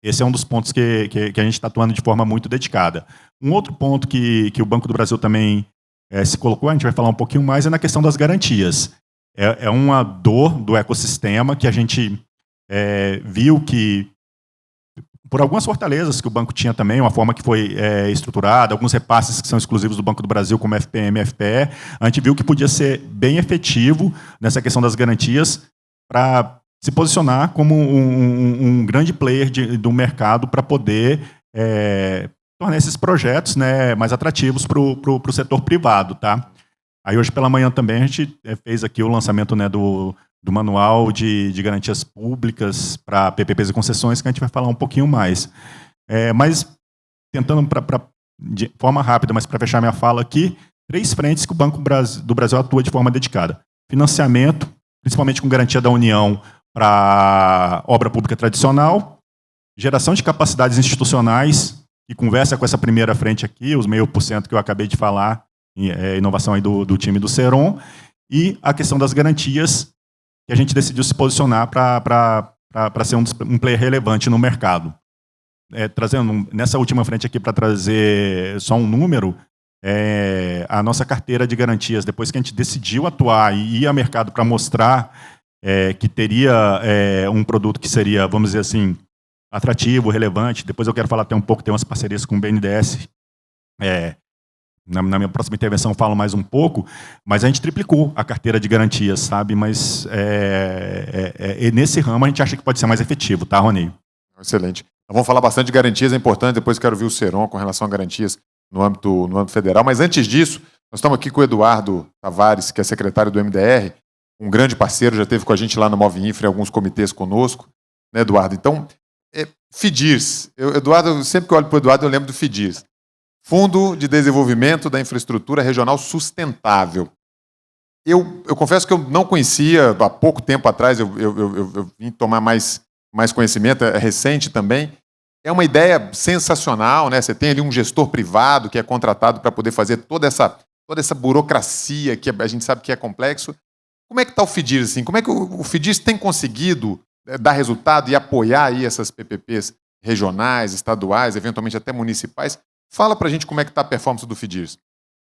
Esse é um dos pontos que a gente está atuando de forma muito dedicada. Um outro ponto que o Banco do Brasil também se colocou, a gente vai falar um pouquinho mais, é na questão das garantias. É uma dor do ecossistema que a gente viu que, por algumas fortalezas que o banco tinha também, uma forma que foi estruturada, alguns repasses que são exclusivos do Banco do Brasil, como FPM e FPE, a gente viu que podia ser bem efetivo nessa questão das garantias para se posicionar como um grande player do mercado para poder tornar esses projetos, né, mais atrativos para o setor privado. Tá? Aí hoje pela manhã também a gente fez aqui o lançamento, né, do manual de garantias públicas para PPPs e concessões, que a gente vai falar um pouquinho mais. Mas, tentando de forma rápida, mas para fechar minha fala aqui, 3 frentes que o Banco do Brasil atua de forma dedicada. Financiamento, principalmente com garantia da União para obra pública tradicional, geração de capacidades institucionais, que conversa com essa primeira frente aqui, os 0,5% que eu acabei de falar, inovação aí do time do Seron, e a questão das garantias, que a gente decidiu se posicionar para ser um player relevante no mercado. Trazendo nessa última frente aqui, para trazer só um número, a nossa carteira de garantias, depois que a gente decidiu atuar e ir ao mercado para mostrar que teria um produto que seria, vamos dizer assim, atrativo, relevante, depois eu quero falar até um pouco, tem umas parcerias com o BNDES, na minha próxima intervenção eu falo mais um pouco, mas a gente triplicou a carteira de garantias, sabe? Mas nesse ramo a gente acha que pode ser mais efetivo, tá, Rony? Excelente. Então, vamos falar bastante de garantias, é importante, depois quero ouvir o Seron com relação a garantias no âmbito federal, mas antes disso, nós estamos aqui com o Eduardo Tavares, que é secretário do MDR, um grande parceiro, já esteve com a gente lá no Move Infra, em alguns comitês conosco, né, Eduardo? Então, FIDIRS. Eduardo, sempre que eu olho para o Eduardo, eu lembro do FIDIRS. Fundo de Desenvolvimento da Infraestrutura Regional Sustentável. Eu confesso que eu não conhecia, há pouco tempo atrás, eu vim tomar mais conhecimento, é recente também. É uma ideia sensacional, né? Você tem ali um gestor privado que é contratado para poder fazer toda essa burocracia que a gente sabe que é complexo. Como é que está o FIDIRS? Assim? Como é que o FIDIRS tem conseguido dar resultado e apoiar aí essas PPPs regionais, estaduais, eventualmente até municipais? Fala para a gente como é que está a performance do FIDIRS.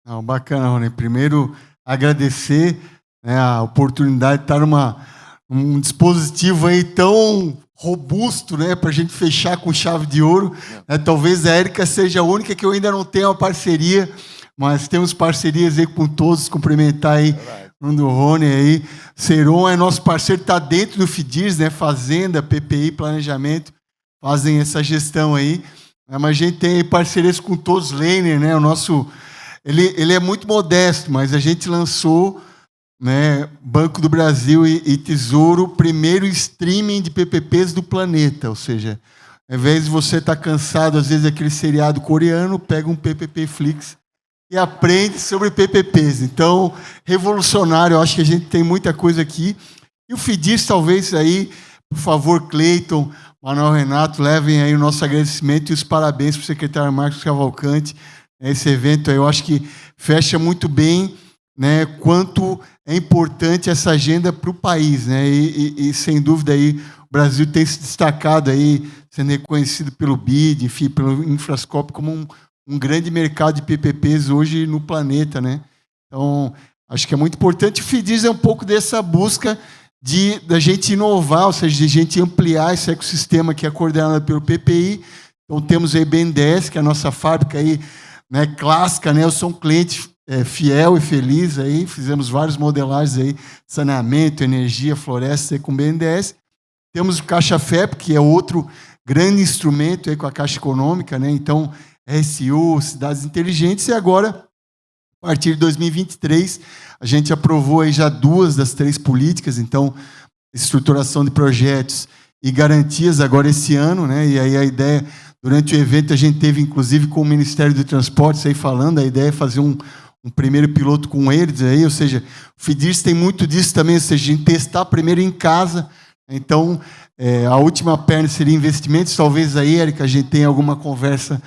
Não, bacana, Rony. Primeiro, agradecer, né, a oportunidade de estar num dispositivo aí tão robusto, né, para a gente fechar com chave de ouro. Talvez a Érica seja a única que eu ainda não tenho uma parceria, mas temos parcerias aí com todos, cumprimentar aí o do Rony aí. Seron é nosso parceiro, está dentro do FIDIRS, né, Fazenda, PPI, Planejamento, fazem essa gestão aí. Mas a gente tem parcerias com todos, Lehner, né, o nosso... Ele é muito modesto, mas a gente lançou, né, Banco do Brasil e Tesouro, o primeiro streaming de PPPs do planeta. Ou seja, ao invés de você estar cansado, às vezes, daquele seriado coreano, pega um PPP Flix e aprende sobre PPPs. Então, revolucionário, eu acho que a gente tem muita coisa aqui. E o FIDIRS, talvez, aí, por favor, Cleiton, Manuel Renato, levem aí o nosso agradecimento e os parabéns para o secretário Marcos Cavalcante. Esse evento aí, eu acho que fecha muito bem, né, quanto é importante essa agenda para o país, né, e sem dúvida aí o Brasil tem se destacado aí, sendo reconhecido pelo BID, enfim, pelo Infrascope como um grande mercado de PPPs hoje no planeta, né. Então, acho que é muito importante. O FIDIRS é um pouco dessa busca da gente inovar, ou seja, de a gente ampliar esse ecossistema que é coordenado pelo PPI. Então, temos aí BNDES, que é a nossa fábrica aí, né, clássica, né? Eu sou um cliente fiel e feliz aí, fizemos várias modelagens aí, saneamento, energia, floresta aí com BNDES. Temos o Caixa FEP, que é outro grande instrumento aí com a Caixa Econômica, né? Então, RSU, cidades inteligentes, e agora, a partir de 2023, a gente aprovou aí já 2 das 3 políticas, então, estruturação de projetos e garantias agora esse ano, né? E aí a ideia... Durante o evento, a gente teve, inclusive, com o Ministério do Transporte aí falando, a ideia é fazer um primeiro piloto com eles, aí, ou seja, o FIDIRS tem muito disso também, ou seja, a gente testar primeiro em casa. Então, a última perna seria investimentos, talvez aí, Érica, a gente tenha alguma conversa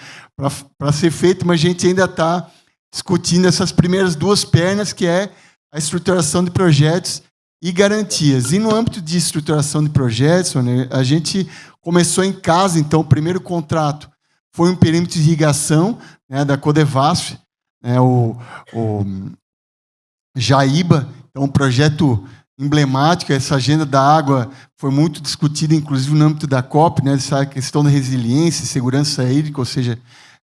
para ser feita, mas a gente ainda está discutindo essas primeiras 2 pernas, que é a estruturação de projetos e garantias. E no âmbito de estruturação de projetos, né, a gente começou em casa, então o primeiro contrato foi um perímetro de irrigação, né, da Codevasf, né, o Jaíba, então um projeto emblemático. Essa agenda da água foi muito discutida, inclusive no âmbito da COP, né, essa questão da resiliência e segurança hídrica, ou seja,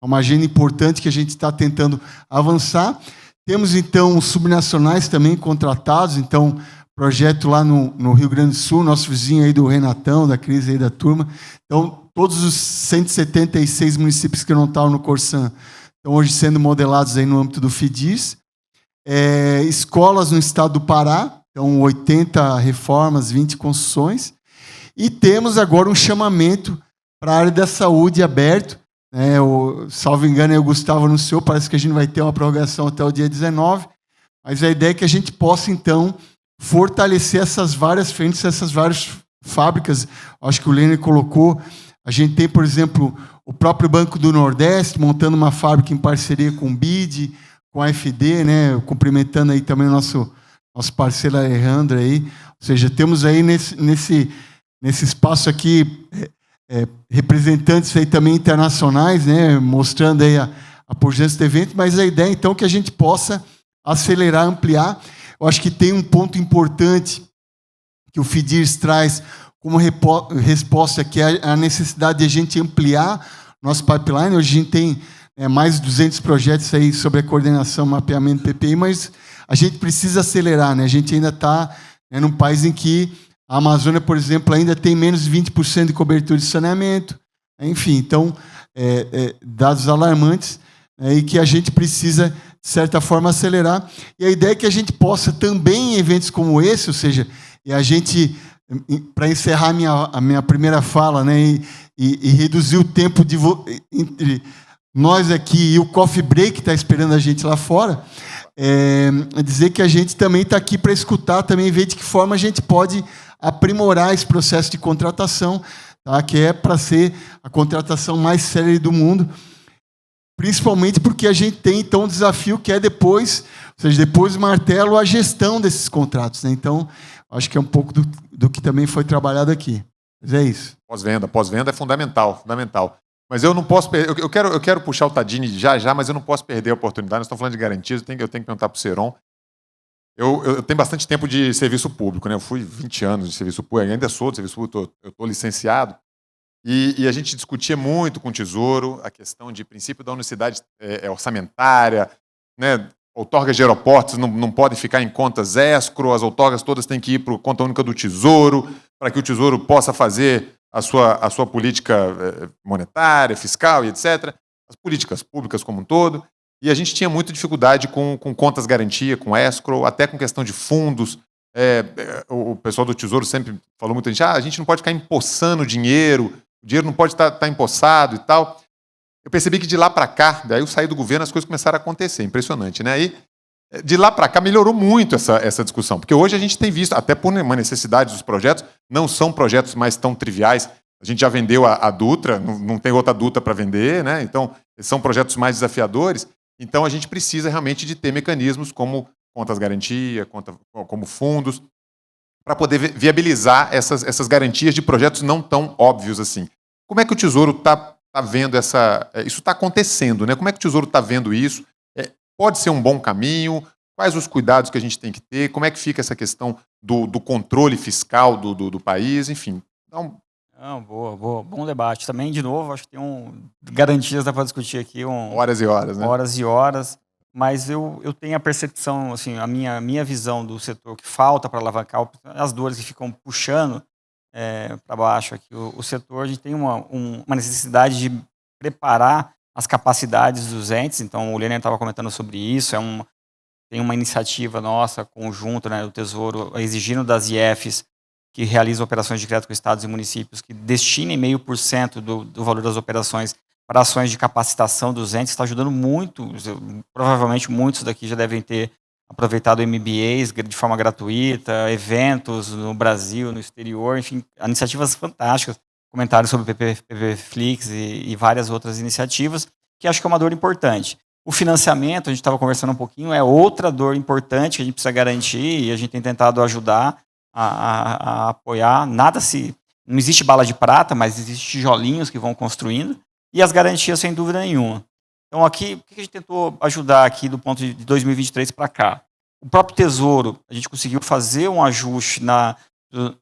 é uma agenda importante que a gente está tentando avançar. Temos, então, os subnacionais também contratados, então, projeto lá no Rio Grande do Sul, nosso vizinho aí do Renatão, da crise aí da turma. Então, todos os 176 municípios que não estavam no Corsan estão hoje sendo modelados aí no âmbito do FIDIRS. Escolas no estado do Pará, então 80 reformas, 20 construções. E temos agora um chamamento para a área da saúde aberto. Salvo engano, aí o Gustavo anunciou, parece que a gente vai ter uma prorrogação até o dia 19, mas a ideia é que a gente possa, então, fortalecer essas várias frentes, essas várias fábricas. Acho que o Lênin colocou. A gente tem, por exemplo, o próprio Banco do Nordeste montando uma fábrica em parceria com o BID, com a FD, né, cumprimentando aí também o nosso parceiro Alejandro aí. Ou seja, temos aí nesse espaço aqui representantes aí também internacionais, né, mostrando aí a pujança do evento, mas a ideia, então, é que a gente possa acelerar, ampliar. Eu acho que tem um ponto importante que o FIDIRS traz como resposta, que é a necessidade de a gente ampliar nosso pipeline. Hoje a gente tem mais de 200 projetos aí sobre a coordenação, mapeamento PPI, mas a gente precisa acelerar, né? A gente ainda está num país em que a Amazônia, por exemplo, ainda tem menos de 20% de cobertura de saneamento. Enfim, então, dados alarmantes, e que a gente precisa, de certa forma, acelerar. E a ideia é que a gente possa também, em eventos como esse, ou seja, a gente para encerrar a minha primeira fala, né, e reduzir o tempo entre nós aqui e o coffee break que está esperando a gente lá fora, dizer que a gente também está aqui para escutar, também ver de que forma a gente pode aprimorar esse processo de contratação, tá, que é para ser a contratação mais séria do mundo, principalmente porque a gente tem, então, um desafio que é depois, ou seja, depois do martelo, a gestão desses contratos, né? Então, acho que é um pouco do que também foi trabalhado aqui. Mas é isso. Pós-venda é fundamental. Mas eu não posso perder. Eu quero puxar o Tadini já, mas eu não posso perder a oportunidade. Nós estamos falando de garantias, eu tenho que perguntar para o Seron. Eu tenho bastante tempo de serviço público, né? Eu fui 20 anos de serviço público, ainda sou de serviço público, eu estou licenciado. E a gente discutia muito com o Tesouro a questão de princípio da unicidade orçamentária, né? Outorgas de aeroportos não podem ficar em contas escro, as outorgas todas têm que ir para a conta única do Tesouro, para que o Tesouro possa fazer a sua política monetária, fiscal e etc. As políticas públicas como um todo. E a gente tinha muita dificuldade com contas garantia, com escrow, até com questão de fundos. O pessoal do Tesouro sempre falou muito, a gente não pode ficar empossando dinheiro, o dinheiro não pode estar empossado e tal. Eu percebi que de lá para cá, daí eu saí do governo, as coisas começaram a acontecer, impressionante, né? Aí, de lá para cá melhorou muito essa discussão, porque hoje a gente tem visto, até por uma necessidade dos projetos, não são projetos mais tão triviais. A gente já vendeu a Dutra, não tem outra Dutra para vender, né? Então, são projetos mais desafiadores. Então, a gente precisa realmente de ter mecanismos como contas garantia, como fundos, para poder viabilizar essas garantias de projetos não tão óbvios assim. Como é que o Tesouro está vendo isso está acontecendo, né? Como é que o Tesouro está vendo isso? Pode ser um bom caminho? Quais os cuidados que a gente tem que ter? Como é que fica essa questão do controle fiscal do país? Enfim. Então, boa. Bom debate. Também, de novo, acho que tem garantias dá para discutir aqui. Horas e horas, né? Horas e horas. Mas eu tenho a percepção, assim, a minha visão do setor que falta para alavancar as dores que ficam puxando para baixo aqui o setor. A gente tem uma necessidade de preparar as capacidades dos entes. Então, o Lênin estava comentando sobre isso. Tem uma iniciativa nossa, conjunta, né, do Tesouro, exigindo das IEFs que realizam operações de crédito com estados e municípios que destinem 0,5% do valor das operações para ações de capacitação dos entes. Está ajudando muito. Provavelmente muitos daqui já devem ter aproveitado MBAs de forma gratuita, eventos no Brasil, no exterior, enfim, iniciativas fantásticas, comentários sobre PPFlix e várias outras iniciativas, que acho que é uma dor importante. O financiamento, a gente estava conversando um pouquinho, é outra dor importante que a gente precisa garantir e a gente tem tentado ajudar a apoiar. Não existe bala de prata, mas existem tijolinhos que vão construindo e as garantias, sem dúvida nenhuma. Então, aqui, o que a gente tentou ajudar aqui do ponto de 2023 para cá? O próprio Tesouro, a gente conseguiu fazer um ajuste na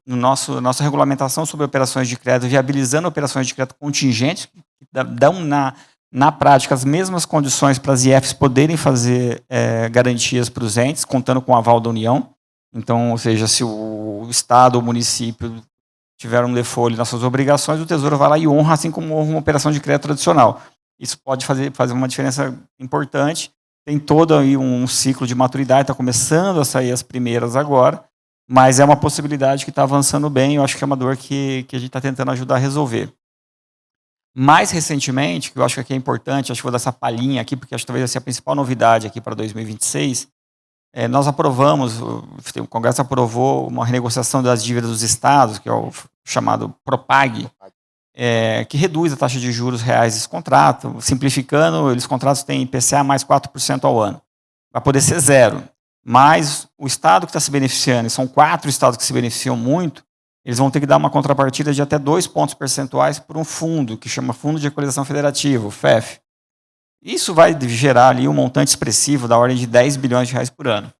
nossa regulamentação sobre operações de crédito, viabilizando operações de crédito contingentes, que dão na prática as mesmas condições para as IFs poderem fazer garantias para os entes, contando com o aval da União. Então, ou seja, se o Estado ou o município tiver um default nas suas obrigações, o Tesouro vai lá e honra, assim como honra uma operação de crédito tradicional. Isso pode fazer uma diferença importante. Tem todo aí um ciclo de maturidade, está começando a sair as primeiras agora, mas é uma possibilidade que está avançando bem. Eu acho que é uma dor que a gente está tentando ajudar a resolver. Mais recentemente, que eu acho que aqui é importante, acho que vou dar essa palhinha aqui, porque acho que talvez essa seja a principal novidade aqui para 2026, nós aprovamos, o Congresso aprovou uma renegociação das dívidas dos estados, que é o chamado PROPAG, que reduz a taxa de juros reais desse contrato. Simplificando, os contratos têm IPCA mais 4% ao ano. Vai poder ser 0. Mas o estado que está se beneficiando, e são 4 estados que se beneficiam muito, eles vão ter que dar uma contrapartida de até 2 pontos percentuais por um fundo, que chama Fundo de Equalização Federativa, o FEF. Isso vai gerar ali um montante expressivo da ordem de 10 bilhões de reais por ano.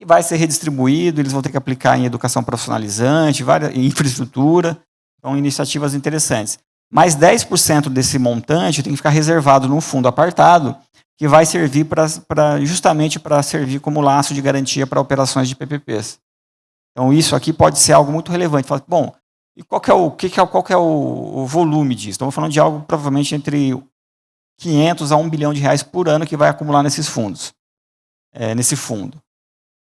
E vai ser redistribuído, eles vão ter que aplicar em educação profissionalizante, em infraestrutura. Então, iniciativas interessantes. Mais 10% desse montante tem que ficar reservado num fundo apartado, que vai servir justamente para servir como laço de garantia para operações de PPPs. Então, isso aqui pode ser algo muito relevante. Fala, bom, e qual que é o volume disso? Estamos falando de algo provavelmente entre 500 a 1 bilhão de reais por ano que vai acumular nesses fundos, nesse fundo.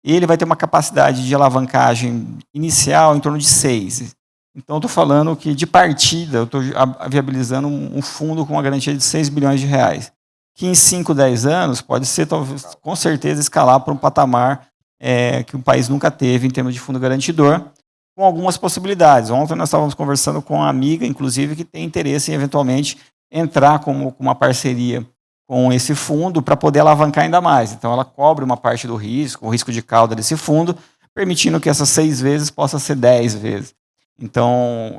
ele vai ter uma capacidade de alavancagem inicial em torno de 6. Então, eu estou falando que, de partida, eu estou viabilizando um fundo com uma garantia de 6 bilhões de reais, que em 5, 10 anos pode ser, talvez, com certeza, escalar para um patamar que o país nunca teve em termos de fundo garantidor, com algumas possibilidades. Ontem nós estávamos conversando com uma amiga, inclusive, que tem interesse em, eventualmente, entrar com uma parceria com esse fundo para poder alavancar ainda mais. Então, ela cobre uma parte do risco, o risco de cauda desse fundo, permitindo que essas 6 vezes possa ser 10 vezes. Então,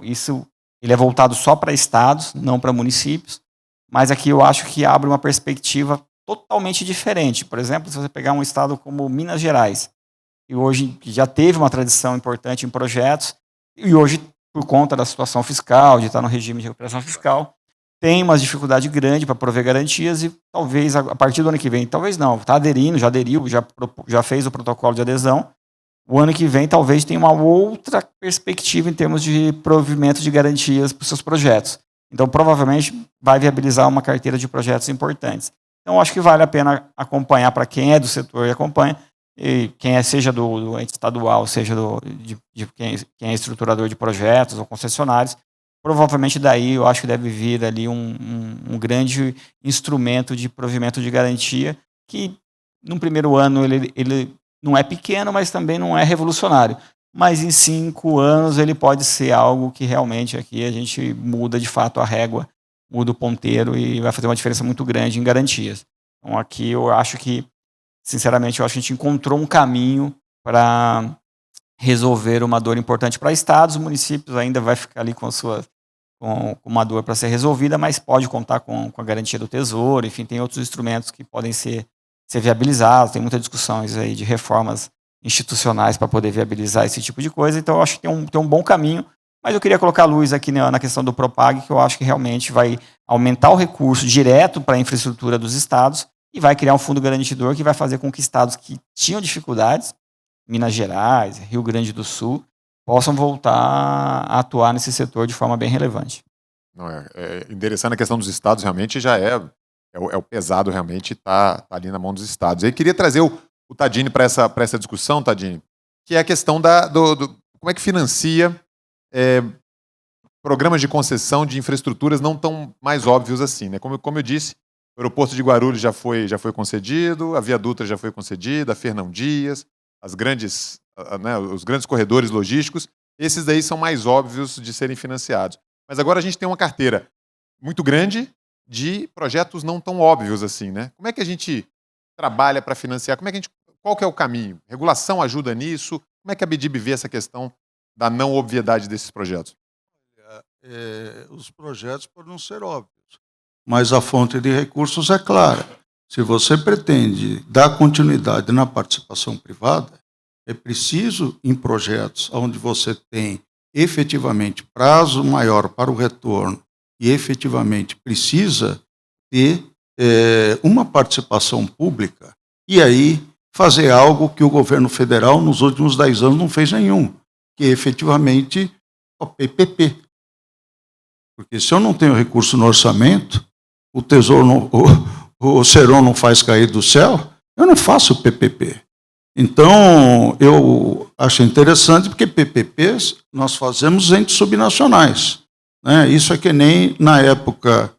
ele é voltado só para estados, não para municípios, mas aqui eu acho que abre uma perspectiva totalmente diferente. Por exemplo, se você pegar um estado como Minas Gerais, que hoje já teve uma tradição importante em projetos, e hoje, por conta da situação fiscal, de estar no regime de recuperação fiscal, tem uma dificuldade grande para prover garantias e talvez, a partir do ano que vem, talvez não, está aderindo, já aderiu, já fez o protocolo de adesão. O ano que vem talvez tenha uma outra perspectiva em termos de provimento de garantias para os seus projetos. Então, provavelmente, vai viabilizar uma carteira de projetos importantes. Então, acho que vale a pena acompanhar para quem é do setor e acompanha, e quem seja do ente estadual, seja de quem é estruturador de projetos ou concessionários. Provavelmente daí eu acho que deve vir ali um grande instrumento de provimento de garantia que, num primeiro ano, ele não é pequeno, mas também não é revolucionário. Mas em 5 anos ele pode ser algo que realmente aqui a gente muda de fato a régua, muda o ponteiro e vai fazer uma diferença muito grande em garantias. Então aqui eu acho que, sinceramente, eu acho que a gente encontrou um caminho para resolver uma dor importante para estados. Os municípios ainda vai ficar ali com uma dor para ser resolvida, mas pode contar com a garantia do Tesouro. Enfim, tem outros instrumentos que podem ser viabilizados. Tem muitas discussões aí de reformas institucionais para poder viabilizar esse tipo de coisa. Então, eu acho que tem um bom caminho. Mas eu queria colocar a luz aqui na questão do Propag, que eu acho que realmente vai aumentar o recurso direto para a infraestrutura dos estados e vai criar um fundo garantidor que vai fazer com que estados que tinham dificuldades, Minas Gerais, Rio Grande do Sul, possam voltar a atuar nesse setor de forma bem relevante. Não, endereçando a questão dos estados, realmente já é o pesado, realmente tá ali na mão dos estados. Eu queria trazer o Tadini para essa discussão, Tadini, que é a questão como é que financia programas de concessão de infraestruturas não tão mais óbvios assim, né? Como eu disse, o aeroporto de Guarulhos já foi concedido, a Via Dutra já foi concedida, a Fernão Dias, os grandes corredores logísticos, esses daí são mais óbvios de serem financiados. Mas agora a gente tem uma carteira muito grande de projetos não tão óbvios assim, né? Como é que a gente trabalha para financiar? Qual que é o caminho? Regulação ajuda nisso? Como é que a BDIB vê essa questão da não obviedade desses projetos? Os projetos podem não ser óbvios, mas a fonte de recursos é clara. Se você pretende dar continuidade na participação privada, é preciso, em projetos onde você tem efetivamente prazo maior para o retorno e efetivamente precisa ter uma participação pública, e aí fazer algo que o governo federal nos últimos 10 anos não fez nenhum, que é efetivamente o PPP. Porque se eu não tenho recurso no orçamento, o Tesouro, o Seron não faz cair do céu, eu não faço PPP. Então, eu acho interessante porque PPPs nós fazemos entes subnacionais, né? Isso é que nem na época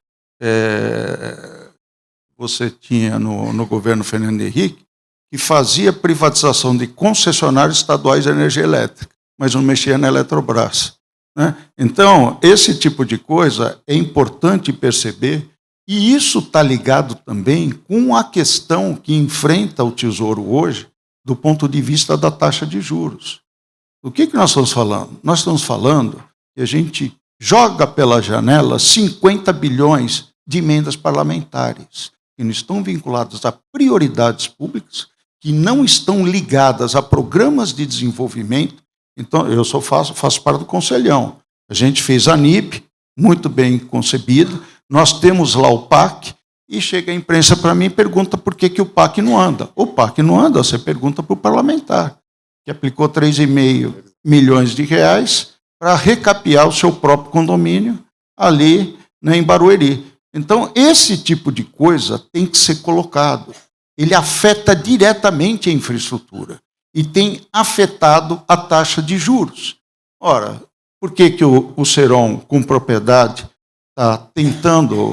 você tinha no governo Fernando Henrique, que fazia privatização de concessionários estaduais de energia elétrica, mas não mexia na Eletrobras, né? Então, esse tipo de coisa é importante perceber, e isso está ligado também com a questão que enfrenta o Tesouro hoje, do ponto de vista da taxa de juros. O que nós estamos falando? Nós estamos falando que a gente joga pela janela 50 bilhões de emendas parlamentares, que não estão vinculadas a prioridades públicas, que não estão ligadas a programas de desenvolvimento. Então, eu faço parte do Conselhão. A gente fez a NIP, muito bem concebida, nós temos lá o PAC, e chega a imprensa para mim e pergunta por que o PAC não anda. O PAC não anda, você pergunta para o parlamentar, que aplicou 3,5 milhões de reais para recapear o seu próprio condomínio ali, né, em Barueri. Então, esse tipo de coisa tem que ser colocado. Ele afeta diretamente a infraestrutura. e tem afetado a taxa de juros. Ora, por que o Seron, com propriedade, está tentando,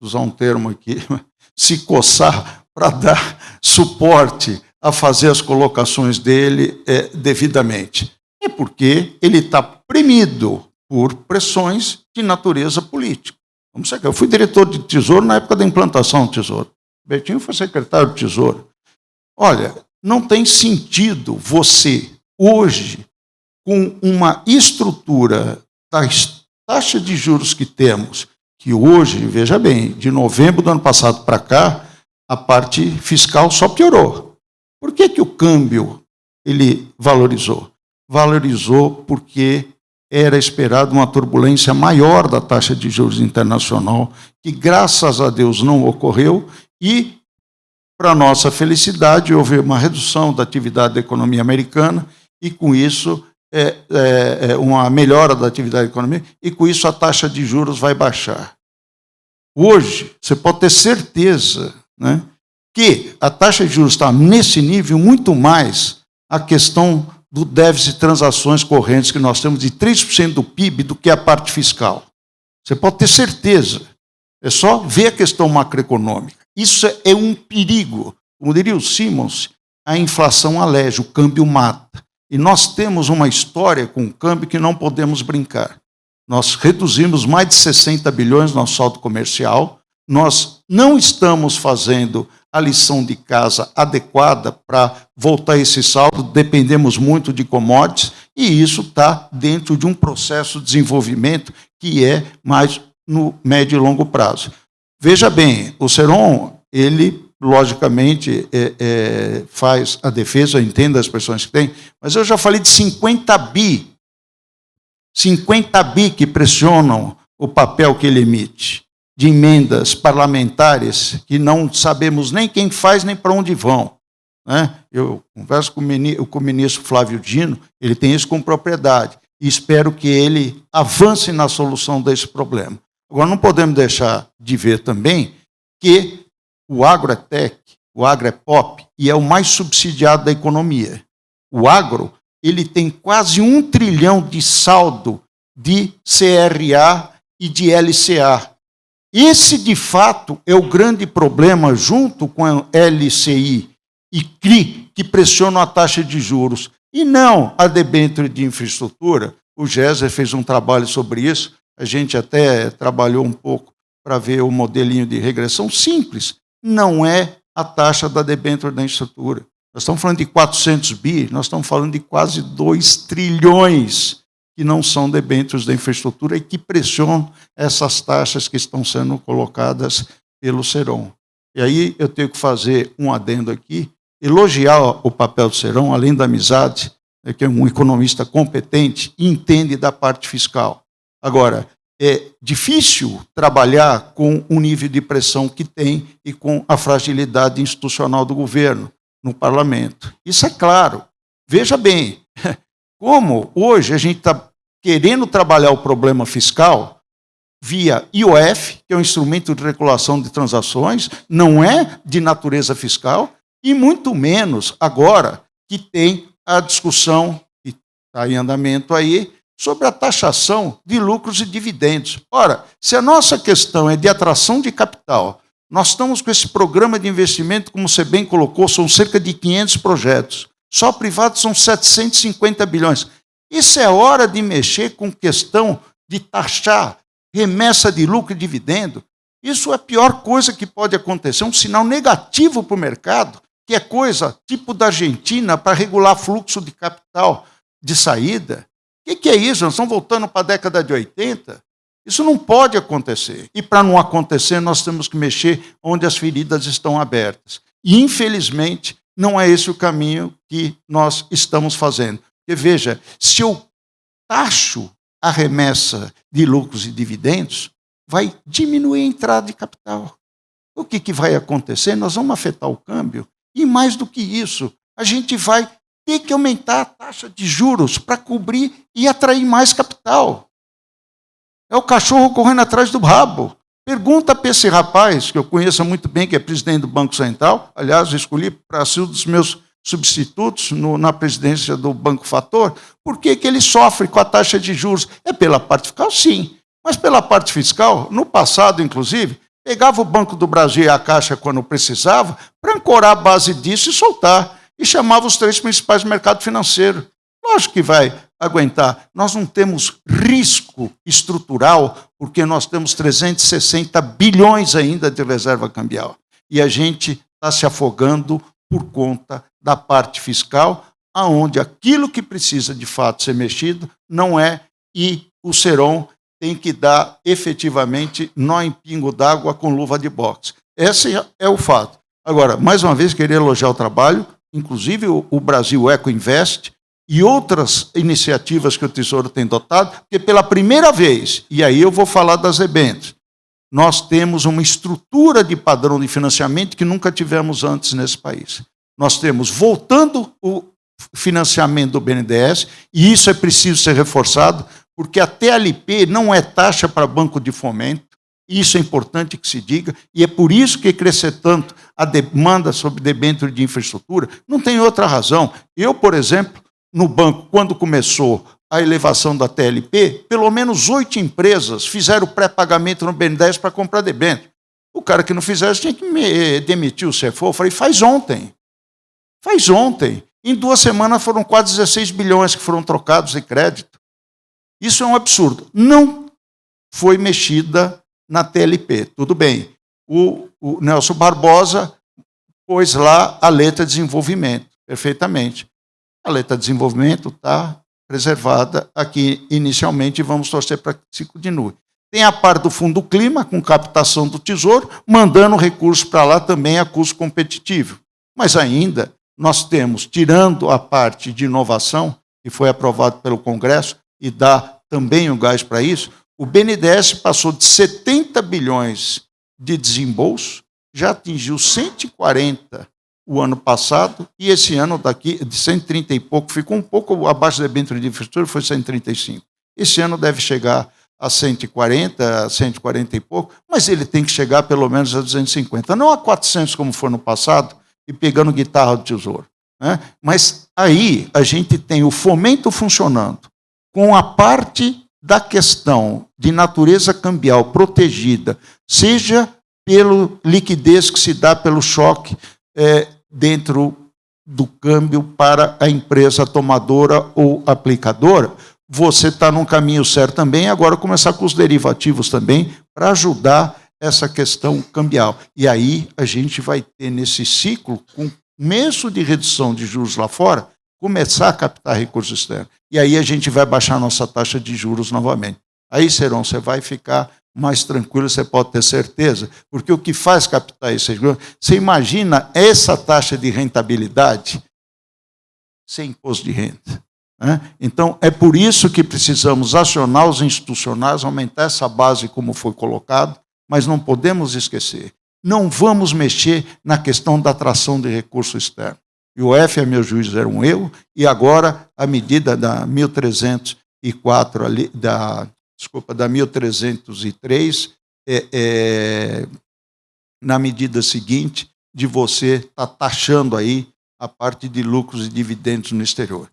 usar um termo aqui, se coçar para dar suporte a fazer as colocações dele devidamente? É porque ele está premido por pressões de natureza política. Vamos ser, eu fui diretor de Tesouro na época da implantação do Tesouro. Betinho foi secretário de Tesouro. Olha, não tem sentido você, hoje, com uma estrutura das taxas de juros que temos, que hoje, veja bem, de novembro do ano passado para cá, a parte fiscal só piorou. Por que o câmbio ele valorizou? Valorizou porque era esperado uma turbulência maior da taxa de juros internacional, que graças a Deus não ocorreu, e, para nossa felicidade, houve uma redução da atividade da economia americana, e com isso, uma melhora da atividade econômica, e com isso a taxa de juros vai baixar. Hoje, você pode ter certeza, né, que a taxa de juros está nesse nível muito mais a questão do déficit de transações correntes que nós temos de 3% do PIB do que a parte fiscal. Você pode ter certeza. É só ver a questão macroeconômica. Isso é um perigo. Como diria o Simmons, a inflação alege, o câmbio mata. E nós temos uma história com o câmbio que não podemos brincar. Nós reduzimos mais de 60 bilhões no nosso saldo comercial. Nós não estamos fazendo a lição de casa adequada para voltar a esse saldo, dependemos muito de commodities, e isso está dentro de um processo de desenvolvimento que é mais no médio e longo prazo. Veja bem, o Seron, ele, logicamente, faz a defesa, eu entendo as expressões que tem, mas eu já falei de 50 bi que pressionam o papel que ele emite, de emendas parlamentares que não sabemos nem quem faz nem para onde vão. Né? Eu converso com o ministro Flávio Dino, ele tem isso com propriedade, e espero que ele avance na solução desse problema. Agora, não podemos deixar de ver também que o agro é tech, o agro é pop, e é o mais subsidiado da economia. O agro, ele tem quase 1 trilhão de saldo de CRA e de LCA. Esse, de fato, é o grande problema, junto com a LCI e CRI, que pressionam a taxa de juros, e não a debênture de infraestrutura. O Géser fez um trabalho sobre isso, a gente até trabalhou um pouco para ver o modelinho de regressão simples. Não é a taxa da debênture da infraestrutura. Nós estamos falando de 400 bi, nós estamos falando de quase 2 trilhões que não são debêntures da infraestrutura e que pressionam essas taxas que estão sendo colocadas pelo Seron. E aí eu tenho que fazer um adendo aqui, elogiar o papel do Seron, além da amizade, que é um economista competente e entende da parte fiscal. Agora, é difícil trabalhar com o nível de pressão que tem e com a fragilidade institucional do governo no parlamento. Isso é claro. Veja bem, como hoje a gente está querendo trabalhar o problema fiscal via IOF, que é um instrumento de regulação de transações, não é de natureza fiscal, e muito menos agora que tem a discussão, que está em andamento aí, sobre a taxação de lucros e dividendos. Ora, se a nossa questão é de atração de capital, nós estamos com esse programa de investimento, como você bem colocou, são cerca de 500 projetos. Só privados são 750 bilhões. Isso é hora de mexer com questão de taxar remessa de lucro e dividendo. Isso é a pior coisa que pode acontecer, um sinal negativo para o mercado, que é coisa tipo da Argentina para regular fluxo de capital de saída. O que é isso? Nós estamos voltando para a década de 80? Isso não pode acontecer. E para não acontecer, nós temos que mexer onde as feridas estão abertas. E, infelizmente, não é esse o caminho que nós estamos fazendo. Porque, veja, se eu taxo a remessa de lucros e dividendos, vai diminuir a entrada de capital. O que vai acontecer? Nós vamos afetar o câmbio. E, mais do que isso, a gente vai ter que aumentar a taxa de juros para cobrir e atrair mais capital. É o cachorro correndo atrás do rabo. Pergunta para esse rapaz, que eu conheço muito bem, que é presidente do Banco Central, aliás, eu escolhi para ser um dos meus substitutos na presidência do Banco Fator, por que ele sofre com a taxa de juros? É pela parte fiscal, sim. Mas pela parte fiscal, no passado, inclusive, pegava o Banco do Brasil e a Caixa quando precisava, para ancorar a base disso e soltar. E chamava os 3 principais mercados financeiros. Lógico que vai aguentar. Nós não temos risco estrutural, porque nós temos 360 bilhões ainda de reserva cambial. E a gente está se afogando por conta da parte fiscal, aonde aquilo que precisa de fato ser mexido não é, e o Seron tem que dar efetivamente nó em pingo d'água com luva de boxe. Esse é o fato. Agora, mais uma vez, queria elogiar o trabalho, inclusive o Brasil Eco Invest e outras iniciativas que o Tesouro tem dotado, porque pela primeira vez, e aí eu vou falar das debêntures, nós temos uma estrutura de padrão de financiamento que nunca tivemos antes nesse país. Nós temos, voltando o financiamento do BNDES, e isso é preciso ser reforçado, porque a TLP não é taxa para banco de fomento, isso é importante que se diga, e é por isso que crescer tanto a demanda sobre debênture de infraestrutura. Não tem outra razão. Eu, por exemplo, no banco, quando começou a elevação da TLP, pelo menos 8 empresas fizeram pré-pagamento no BNDES para comprar debênture. O cara que não fizesse tinha que me demitir o CFO. Eu falei, faz ontem. Faz ontem. Em 2 semanas foram quase 16 bilhões que foram trocados de crédito. Isso é um absurdo. Não foi mexida na TLP. Tudo bem. O Nelson Barbosa pôs lá a letra de desenvolvimento, perfeitamente. A letra de desenvolvimento está preservada aqui inicialmente e vamos torcer para que se continue. Tem a parte do Fundo Clima, com captação do Tesouro, mandando recursos para lá também a custo competitivo. Mas ainda nós temos, tirando a parte de inovação, que foi aprovado pelo Congresso, e dá também o gás para isso, o BNDES passou de 70 bilhões de desembolso, já atingiu 140 o ano passado, e esse ano daqui, de 130 e pouco, ficou um pouco abaixo da debênture de infraestrutura, foi 135. Esse ano deve chegar a 140, a 140 e pouco, mas ele tem que chegar pelo menos a 250, não a 400 como foi no passado, e pegando guitarra do Tesouro. Né? Mas aí a gente tem o fomento funcionando, com a parte da questão de natureza cambial protegida, seja pela liquidez que se dá pelo choque dentro do câmbio para a empresa tomadora ou aplicadora, você está num caminho certo também, agora começar com os derivativos também, para ajudar essa questão cambial. E aí a gente vai ter nesse ciclo, com começo de redução de juros lá fora, começar a captar recursos externos. E aí a gente vai baixar a nossa taxa de juros novamente. Aí, Seron, você vai ficar mais tranquilo, você pode ter certeza, porque o que faz captar esses juros, você imagina essa taxa de rentabilidade sem imposto de renda. Né? Então, é por isso que precisamos acionar os institucionais, aumentar essa base como foi colocado, mas não podemos esquecer, não vamos mexer na questão da atração de recurso externo. E o F, a meu juízo, era um erro, e agora a medida da 1304, da 1303, na medida seguinte, de você estar taxando aí a parte de lucros e dividendos no exterior.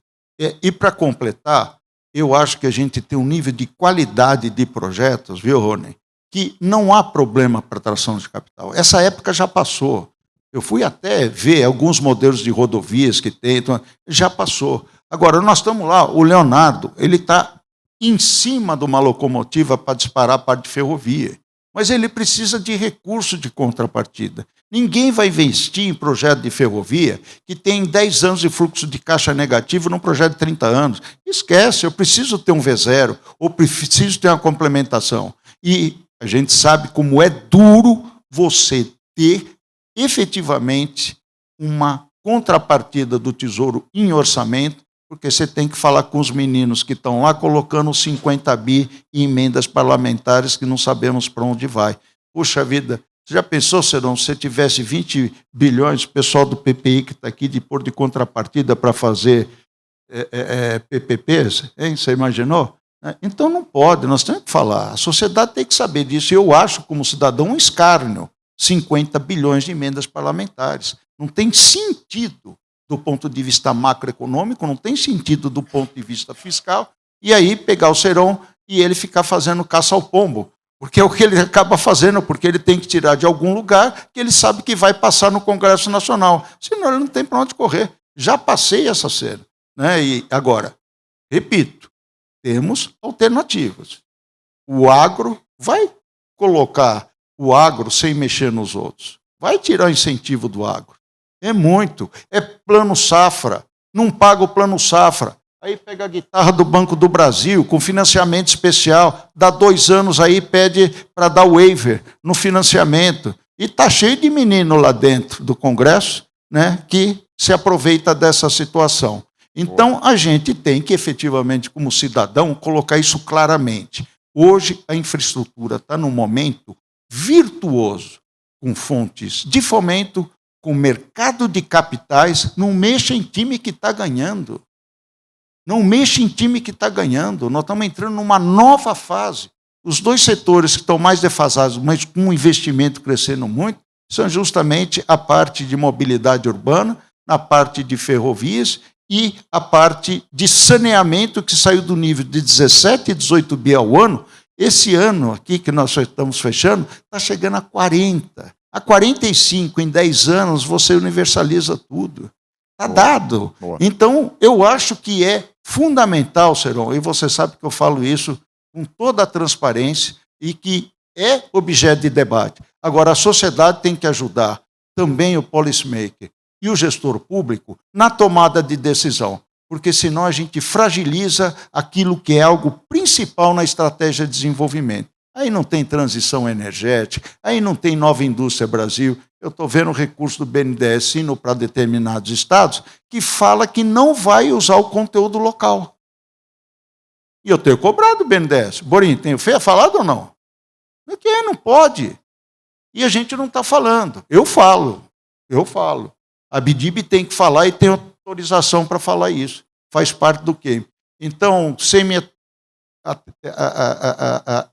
E para completar, eu acho que a gente tem um nível de qualidade de projetos, viu, Rony, que não há problema para atração de capital. Essa época já passou. Eu fui até ver alguns modelos de rodovias que tem, então, já passou. Agora, nós estamos lá, o Leonardo, ele está em cima de uma locomotiva para disparar a parte de ferrovia, mas ele precisa de recurso de contrapartida. Ninguém vai investir em projeto de ferrovia que tem 10 anos de fluxo de caixa negativo num projeto de 30 anos. Esquece, eu preciso ter um V0, ou preciso ter uma complementação. E a gente sabe como é duro você ter efetivamente uma contrapartida do Tesouro em orçamento, porque você tem que falar com os meninos que estão lá colocando 50 bi em emendas parlamentares que não sabemos para onde vai. Puxa vida, você já pensou, Seron, se você tivesse 20 bilhões, o pessoal do PPI que está aqui de pôr de contrapartida para fazer PPPs, hein? Você imaginou? Então não pode, nós temos que falar, a sociedade tem que saber disso, e eu acho, como cidadão, um escárnio, 50 bilhões de emendas parlamentares. Não tem sentido do ponto de vista macroeconômico, não tem sentido do ponto de vista fiscal, e aí pegar o Serão e ele ficar fazendo caça ao pombo, porque é o que ele acaba fazendo, porque ele tem que tirar de algum lugar que ele sabe que vai passar no Congresso Nacional, senão ele não tem para onde correr. Já passei essa cena. Né? E agora, repito, temos alternativas. O agro vai colocar o agro sem mexer nos outros. Vai tirar o incentivo do agro. É muito. É plano safra. Não paga o plano safra. Aí pega a guitarra do Banco do Brasil, com financiamento especial. Dá 2 anos aí, pede para dar waiver no financiamento. E está cheio de menino lá dentro do Congresso, né, que se aproveita dessa situação. Então, a gente tem que, efetivamente, como cidadão, colocar isso claramente. Hoje, a infraestrutura está num momento virtuoso, com fontes de fomento, com mercado de capitais. Não mexa em time que está ganhando. Não mexa em time que está ganhando. Nós estamos entrando numa nova fase. Os 2 setores que estão mais defasados, mas com o investimento crescendo muito, são justamente a parte de mobilidade urbana, na parte de ferrovias e a parte de saneamento, que saiu do nível de 17 e 18 bi ao ano. Esse ano aqui, que nós estamos fechando, está chegando a 40. A 45, em 10 anos, você universaliza tudo. Está dado. Boa. Então, eu acho que é fundamental, Serão, e você sabe que eu falo isso com toda a transparência e que é objeto de debate. Agora, a sociedade tem que ajudar também o policymaker e o gestor público na tomada de decisão, porque senão a gente fragiliza aquilo que é algo principal na estratégia de desenvolvimento. Aí não tem transição energética, aí não tem nova indústria Brasil. Eu estou vendo o recurso do BNDES indo para determinados estados que fala que não vai usar o conteúdo local. E eu tenho cobrado o BNDES. Borim, tenho falado ou não? Não pode. E a gente não está falando. Eu falo. A BDIB tem que falar e tem autorização para falar isso. Faz parte do quê? Então, sem me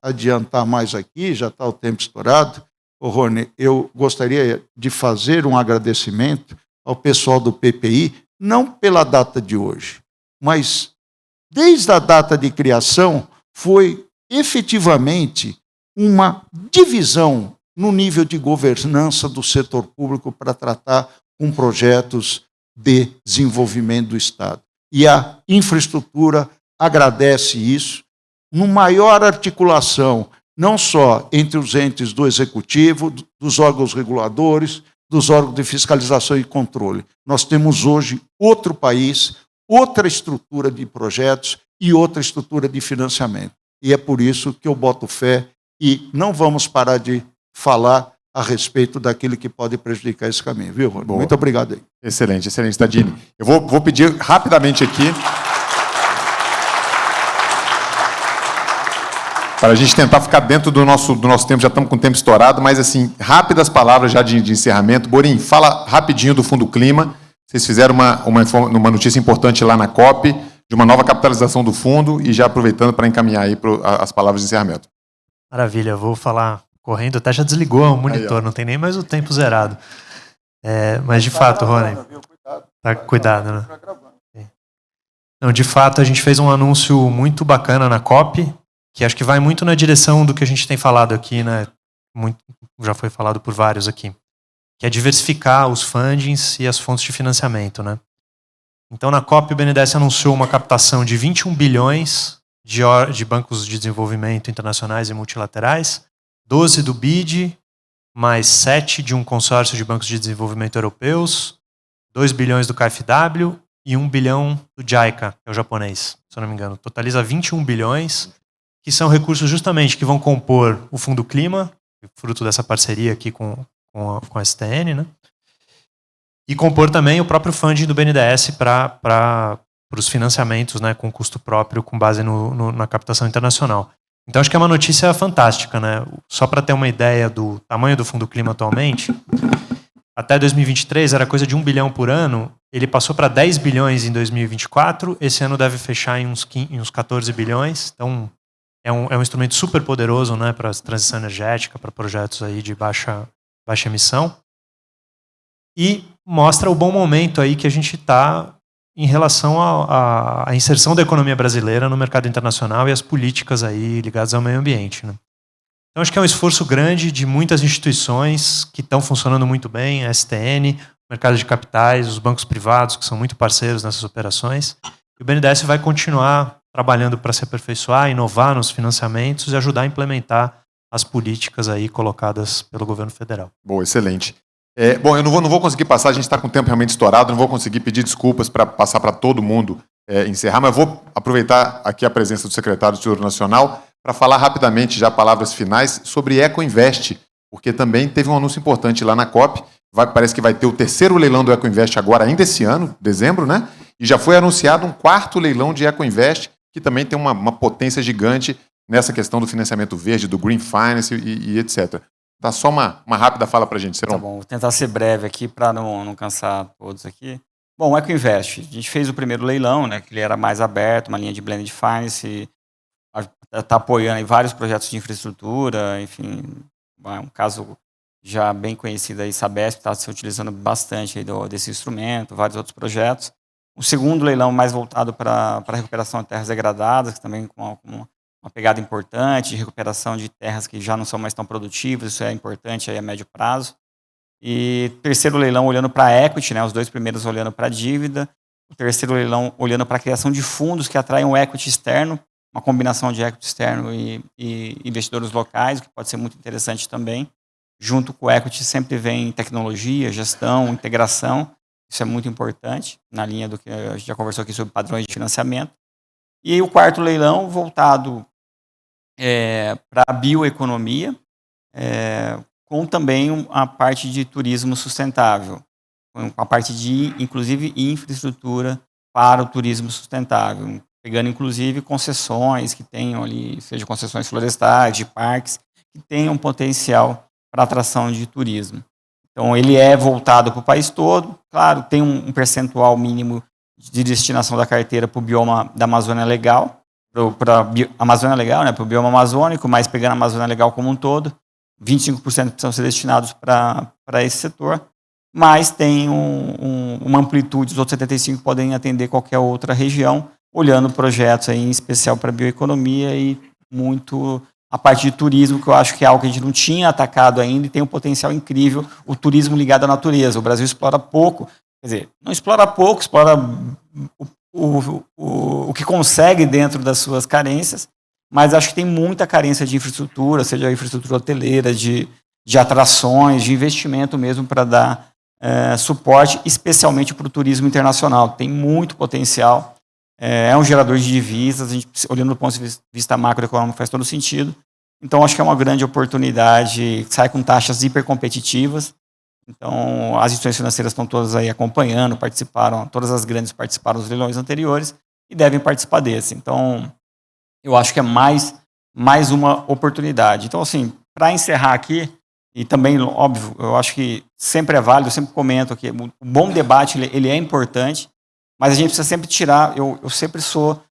adiantar mais aqui, já está o tempo estourado, Rony, eu gostaria de fazer um agradecimento ao pessoal do PPI, não pela data de hoje, mas desde a data de criação foi efetivamente uma divisão no nível de governança do setor público para tratar com projetos de desenvolvimento do Estado. E a infraestrutura agradece isso, no maior articulação, não só entre os entes do Executivo, dos órgãos reguladores, dos órgãos de fiscalização e controle. Nós temos hoje outro país, outra estrutura de projetos e outra estrutura de financiamento. E é por isso que eu boto fé e não vamos parar de falar a respeito daquilo que pode prejudicar esse caminho, viu, Rony? Muito obrigado aí. Excelente, excelente, Tadini. Eu vou pedir rapidamente aqui para a gente tentar ficar dentro do nosso tempo, já estamos com o tempo estourado, mas assim, rápidas palavras já de encerramento. Borim, fala rapidinho do Fundo Clima. Vocês fizeram uma notícia importante lá na COP, de uma nova capitalização do fundo, e já aproveitando para encaminhar aí as palavras de encerramento. Maravilha, vou falar correndo, até já desligou o monitor, aí, não tem nem mais o tempo zerado. Mas de fato, Rony, tá cuidado, né? Não, de fato, a gente fez um anúncio muito bacana na COP, que acho que vai muito na direção do que a gente tem falado aqui, né? Já foi falado por vários aqui, que é diversificar os fundings e as fontes de financiamento, né? Então, na COP, o BNDES anunciou uma captação de 21 bilhões de bancos de desenvolvimento internacionais e multilaterais, 12 do BID, mais 7 de um consórcio de bancos de desenvolvimento europeus, 2 bilhões do KfW e 1 bilhão do JICA, que é o japonês, se eu não me engano. Totaliza 21 bilhões, que são recursos justamente que vão compor o Fundo Clima, fruto dessa parceria aqui com a STN, né? E compor também o próprio funding do BNDES para os financiamentos, né, com custo próprio, com base na captação internacional. Então, acho que é uma notícia fantástica, né? Só para ter uma ideia do tamanho do Fundo Clima atualmente, até 2023 era coisa de 1 bilhão por ano, ele passou para 10 bilhões em 2024, esse ano deve fechar em uns 14 bilhões, então é um instrumento super poderoso, né, para transição energética, para projetos aí de baixa emissão. E mostra o bom momento aí que a gente está em relação à inserção da economia brasileira no mercado internacional e as políticas aí ligadas ao meio ambiente, né? Então, acho que é um esforço grande de muitas instituições que estão funcionando muito bem, a STN, o mercado de capitais, os bancos privados, que são muito parceiros nessas operações. E o BNDES vai continuar trabalhando para se aperfeiçoar, inovar nos financiamentos e ajudar a implementar as políticas aí colocadas pelo governo federal. Boa, excelente. Bom, eu não vou conseguir passar, a gente está com o tempo realmente estourado, não vou conseguir pedir desculpas para passar para todo mundo encerrar, mas vou aproveitar aqui a presença do secretário do Tesouro Nacional para falar rapidamente, já palavras finais, sobre EcoInvest, porque também teve um anúncio importante lá na COP, parece que vai ter o 3º leilão do EcoInvest agora, ainda esse ano, dezembro, né? E já foi anunciado um 4º leilão de EcoInvest, que também tem uma potência gigante nessa questão do financiamento verde, do Green Finance e etc. Dá só uma rápida fala para a gente, Seron. Tá bom, vou tentar ser breve aqui para não cansar todos aqui. Bom, o EcoInvest, a gente fez o primeiro leilão, né, que ele era mais aberto, uma linha de blended finance, está apoiando aí vários projetos de infraestrutura, enfim, um caso já bem conhecido aí, Sabesp, está se utilizando bastante aí desse instrumento, vários outros projetos. O segundo leilão mais voltado para a recuperação de terras degradadas, que também com uma pegada importante de recuperação de terras que já não são mais tão produtivas, isso é importante aí a médio prazo. E terceiro leilão olhando para a equity, né, os 2 primeiros olhando para a dívida, o terceiro leilão olhando para a criação de fundos que atraem o equity externo, uma combinação de equity externo e investidores locais, o que pode ser muito interessante também. Junto com o equity sempre vem tecnologia, gestão, integração, isso é muito importante, na linha do que a gente já conversou aqui sobre padrões de financiamento. E aí o 4º leilão voltado para a bioeconomia, com também a parte de turismo sustentável, com a parte de, inclusive, infraestrutura para o turismo sustentável, pegando, inclusive, concessões que tenham ali, seja concessões florestais, de parques, que tenham potencial para atração de turismo. Então, ele é voltado para o país todo, claro, tem um percentual mínimo de destinação da carteira para o bioma da Amazônia Legal, para a Amazônia Legal, né, para o bioma amazônico, mas pegando a Amazônia Legal como um todo, 25% precisam ser destinados para esse setor, mas tem uma amplitude, os outros 75% podem atender qualquer outra região, olhando projetos aí, em especial para a bioeconomia e muito a parte de turismo, que eu acho que é algo que a gente não tinha atacado ainda e tem um potencial incrível, o turismo ligado à natureza. O Brasil explora pouco, quer dizer, não explora pouco, explora o que consegue dentro das suas carências, mas acho que tem muita carência de infraestrutura, seja a infraestrutura hoteleira, de atrações, de investimento mesmo para dar suporte, especialmente para o turismo internacional. Tem muito potencial, é um gerador de divisas, a gente, olhando do ponto de vista macroeconômico faz todo sentido. Então, acho que é uma grande oportunidade, sai com taxas hipercompetitivas. Então, as instituições financeiras estão todas aí acompanhando, participaram, todas as grandes participaram dos leilões anteriores e devem participar desse. Então, eu acho que é mais uma oportunidade. Então, assim, para encerrar aqui, e também, óbvio, eu acho que sempre é válido, eu sempre comento aqui, o bom debate, ele é importante, mas a gente precisa sempre tirar, eu sempre sou,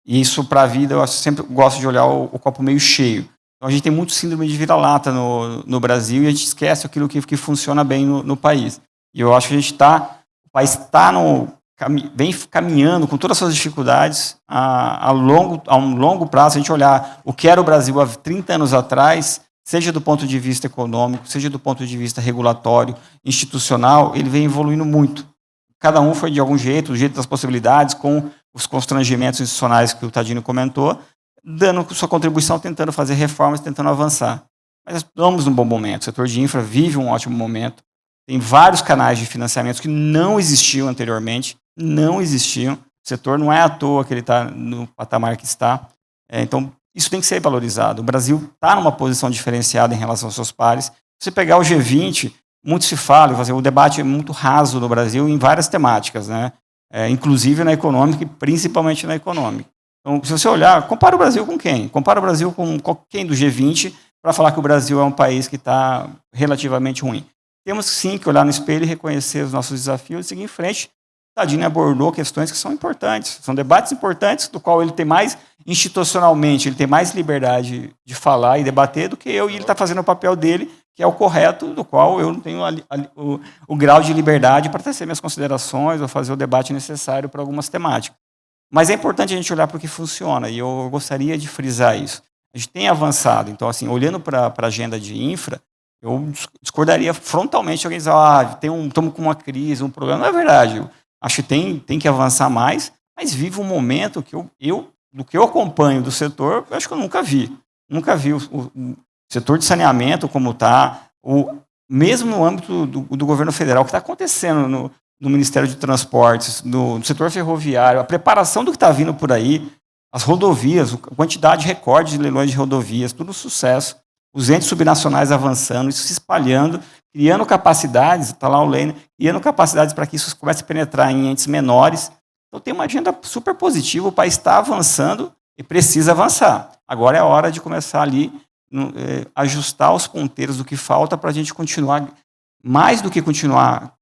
e isso para a vida, eu sempre gosto de olhar o copo meio cheio. Então, a gente tem muito síndrome de vira-lata no Brasil e a gente esquece aquilo que funciona bem no país. E eu acho que o país vem caminhando com todas as suas dificuldades a um longo prazo. Se a gente olhar o que era o Brasil há 30 anos atrás, seja do ponto de vista econômico, seja do ponto de vista regulatório, institucional, ele vem evoluindo muito. Cada um foi de algum jeito, do jeito das possibilidades, com os constrangimentos institucionais que o Tadini comentou, dando sua contribuição, tentando fazer reformas, tentando avançar. Mas estamos num bom momento. O setor de infra vive um ótimo momento. Tem vários canais de financiamento que não existiam anteriormente, não existiam. O setor não é à toa que ele está no patamar que está. Então, isso tem que ser valorizado. O Brasil está numa posição diferenciada em relação aos seus pares. Se você pegar o G20, muito se fala, o debate é muito raso no Brasil em várias temáticas, né? Inclusive na econômica e principalmente na econômica. Então, se você olhar, compara o Brasil com quem? Compara o Brasil com quem do G20 para falar que o Brasil é um país que está relativamente ruim. Temos sim que olhar no espelho e reconhecer os nossos desafios e seguir em frente. Tadini abordou questões que são importantes, são debates importantes, do qual ele tem mais, institucionalmente, ele tem mais liberdade de falar e debater do que eu, e ele está fazendo o papel dele, que é o correto, do qual eu não tenho o grau de liberdade para tecer minhas considerações ou fazer o debate necessário para algumas temáticas. Mas é importante a gente olhar para o que funciona, e eu gostaria de frisar isso. A gente tem avançado, então, assim, olhando para a agenda de infra, eu discordaria frontalmente de alguém dizer, estamos com uma crise, um problema. Não é verdade. Eu acho que tem que avançar mais, mas vive um momento que do que eu acompanho do setor, eu acho que eu nunca vi. Nunca vi o setor de saneamento como está, mesmo no âmbito do governo federal, o que está acontecendo no Ministério de Transportes, no setor ferroviário, a preparação do que está vindo por aí, as rodovias, a quantidade recorde de leilões de rodovias, tudo sucesso. Os entes subnacionais avançando, isso se espalhando, criando capacidades, está lá o Lênin, criando capacidades para que isso comece a penetrar em entes menores. Então tem uma agenda super positiva, o país está avançando e precisa avançar. Agora é a hora de começar ali, ajustar os ponteiros do que falta para a gente continuar, mais do que continuar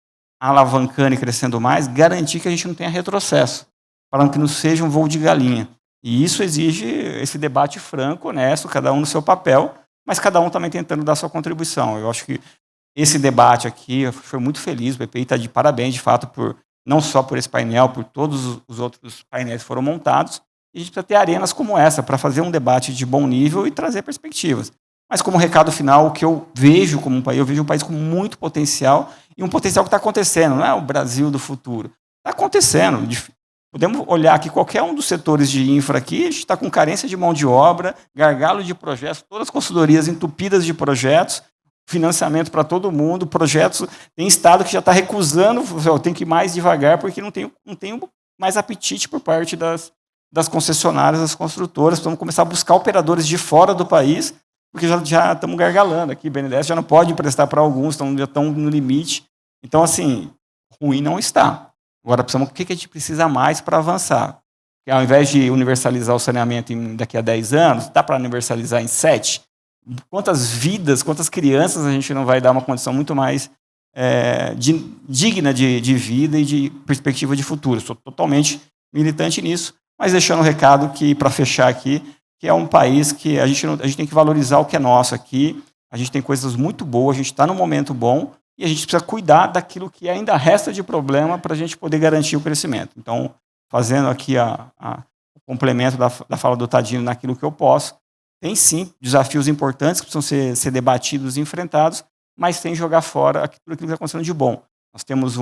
alavancando e crescendo mais, garantir que a gente não tenha retrocesso, para que não seja um voo de galinha. E isso exige esse debate franco, honesto, cada um no seu papel, mas cada um também tentando dar sua contribuição. Eu acho que esse debate aqui, eu fui muito feliz, o PPI está de parabéns, de fato, não só por esse painel, por todos os outros painéis que foram montados, e a gente precisa ter arenas como essa, para fazer um debate de bom nível e trazer perspectivas. Mas como recado final, o que eu vejo como um país, eu vejo um país com muito potencial, e um potencial que está acontecendo, não é o Brasil do futuro. Está acontecendo. Podemos olhar aqui qualquer um dos setores de infra aqui, a gente está com carência de mão de obra, gargalo de projetos, todas as consultorias entupidas de projetos, financiamento para todo mundo, projetos, tem estado que já está recusando, tem que ir mais devagar, porque não tem mais apetite por parte das concessionárias, das construtoras, vamos começar a buscar operadores de fora do país, porque já estamos gargalando aqui, BNDES já não pode emprestar para alguns, já estão no limite. Então, assim, ruim não está. Agora, o que a gente precisa mais para avançar? Porque, ao invés de universalizar o saneamento daqui a 10 anos, dá para universalizar em 7? Quantas vidas, quantas crianças a gente não vai dar uma condição muito mais digna de vida e de perspectiva de futuro? Sou totalmente militante nisso, mas deixando um recado que, para fechar aqui, que é um país que a gente tem que valorizar o que é nosso aqui, a gente tem coisas muito boas, a gente está num momento bom, e a gente precisa cuidar daquilo que ainda resta de problema para a gente poder garantir o crescimento. Então, fazendo aqui o complemento da fala do Tadino naquilo que eu posso, tem sim desafios importantes que precisam ser debatidos e enfrentados, mas sem jogar fora aquilo que está acontecendo de bom. Nós temos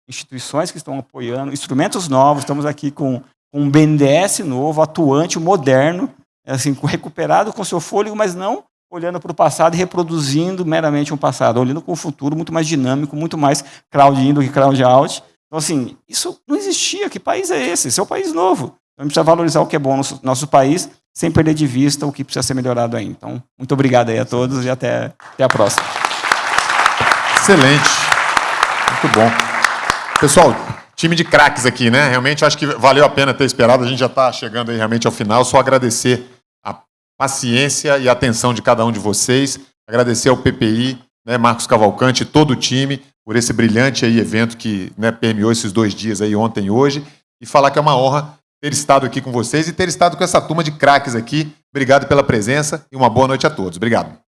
instituições que estão apoiando, instrumentos novos, estamos aqui com um BNDES novo, atuante, moderno, assim, recuperado com seu fôlego, mas não olhando para o passado e reproduzindo meramente um passado, olhando com o futuro muito mais dinâmico, muito mais crowd in do que crowd out. Então, assim, isso não existia. Que país é esse? Esse é um país novo. Então, a gente precisa valorizar o que é bom no nosso país, sem perder de vista o que precisa ser melhorado ainda. Então, muito obrigado aí a todos e até a próxima. Excelente. Muito bom. Pessoal, time de craques aqui, né? Realmente acho que valeu a pena ter esperado. A gente já está chegando aí realmente ao final. Só agradecer a paciência e a atenção de cada um de vocês. Agradecer ao PPI, né, Marcos Cavalcante e todo o time por esse brilhante aí evento que, né, permeou esses 2 dias aí, ontem e hoje. E falar que é uma honra ter estado aqui com vocês e ter estado com essa turma de craques aqui. Obrigado pela presença e uma boa noite a todos. Obrigado.